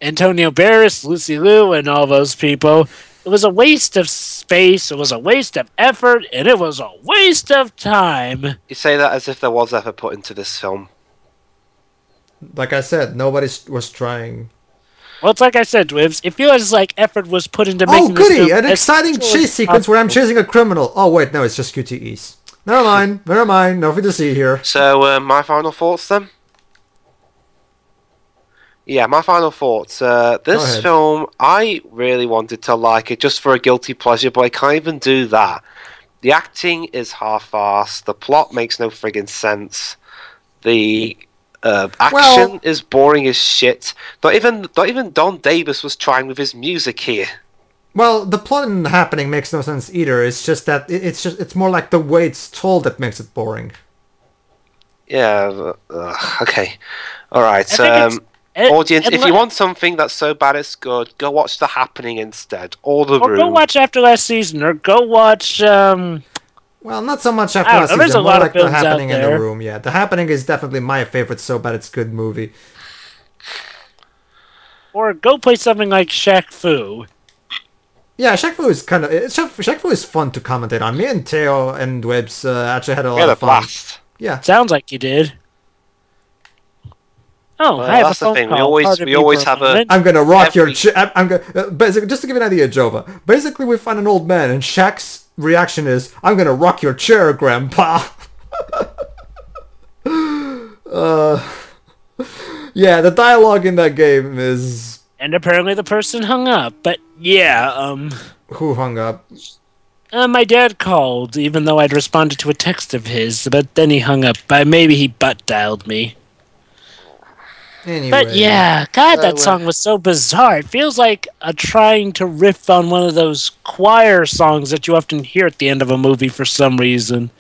Antonio Barris, Lucy Liu, and all those people. It was a waste of space, it was a waste of effort, and it was a waste of time. You say that as if there was effort put into this film. Like I said, nobody was trying. Well, it's like I said, Dwibs, it feels like effort was put into making this film. Oh, goody! An exciting chase sequence where I'm chasing a criminal. Oh, wait, no, it's just QTEs. Never mind, nothing to see here. So, my final thoughts then? Yeah, my final thoughts. This film, I really wanted to like it just for a guilty pleasure, but I can't even do that. The acting is half-assed. The plot makes no friggin' sense. The action is boring as shit. Not even Don Davis was trying with his music here. Well, the plot and happening makes no sense either. It's just that it's more like the way it's told that makes it boring. Yeah. Okay. All right. Audience, if you want something that's so bad it's good, go watch The Happening instead, or The Room. Or go watch After Last Season, or go watch... Well, not so much After Last Season, more like The Happening and The Room, yeah. The Happening is definitely my favorite so bad it's good movie. Or go play something like Shaq Fu. Yeah, Shaq Fu is kind of... Shaq Fu is fun to commentate on. Me and Theo and Dwibs actually had a lot of fun. Blast. Yeah. Sounds like you did. Oh, well, I have that's a phone the thing. call. We always have a. I'm gonna rock your. I'm gonna basically just to give you an idea, Jova. Basically, we find an old man, and Shaq's reaction is, "I'm gonna rock your chair, Grandpa." Yeah, the dialogue in that game is. And apparently, the person hung up. But yeah, Who hung up? My dad called, even though I'd responded to a text of his. But then he hung up. Maybe he butt dialed me. Anyway. But yeah, God, that song was so bizarre. It feels like trying to riff on one of those choir songs that you often hear at the end of a movie for some reason.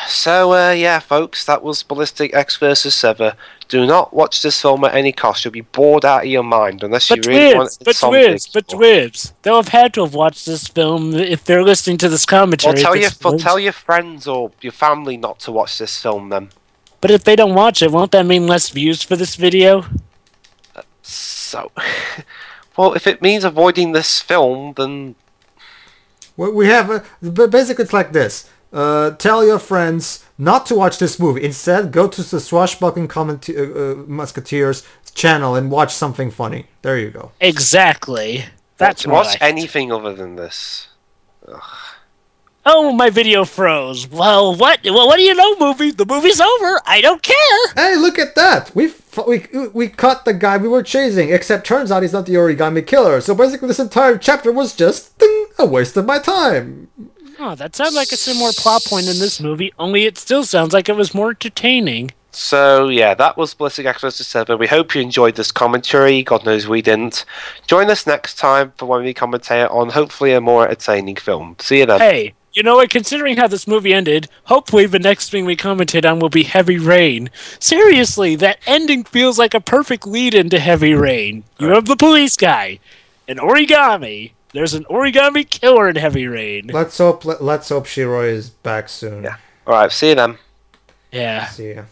So, yeah, folks, that was Ballistic Ecks vs. Sever. Do not watch this film at any cost. You'll be bored out of your mind unless you really want it. But Dwibs, they'll have had to have watched this film if they're listening to this commentary. Well, tell your friends or your family not to watch this film then. But if they don't watch it, won't that mean less views for this video? Well, if it means avoiding this film, then... We have... basically, it's like this. Tell your friends not to watch this movie. Instead, go to the Swashbuckling Musketeers channel and watch something funny. There you go. Exactly. That's watch anything other than this. Ugh. Oh, my video froze. Well, what? Well, what do you know, movie? The movie's over. I don't care. Hey, look at that. We caught the guy we were chasing, except turns out he's not the origami killer. So basically this entire chapter was just a waste of my time. Oh, that sounds like a similar plot point in this movie, only it still sounds like it was more entertaining. So, yeah, that was Ballistic Ecks vs. Sever. We hope you enjoyed this commentary. God knows we didn't. Join us next time for when we commentate on hopefully a more entertaining film. See you then. Hey. You know what, considering how this movie ended, hopefully the next thing we commentate on will be Heavy Rain. Seriously, that ending feels like a perfect lead-in to Heavy Rain. You have the police guy, an origami. There's an origami killer in Heavy Rain. Let's hope Shiroi is back soon. Yeah. Alright, see you then. Yeah. See ya.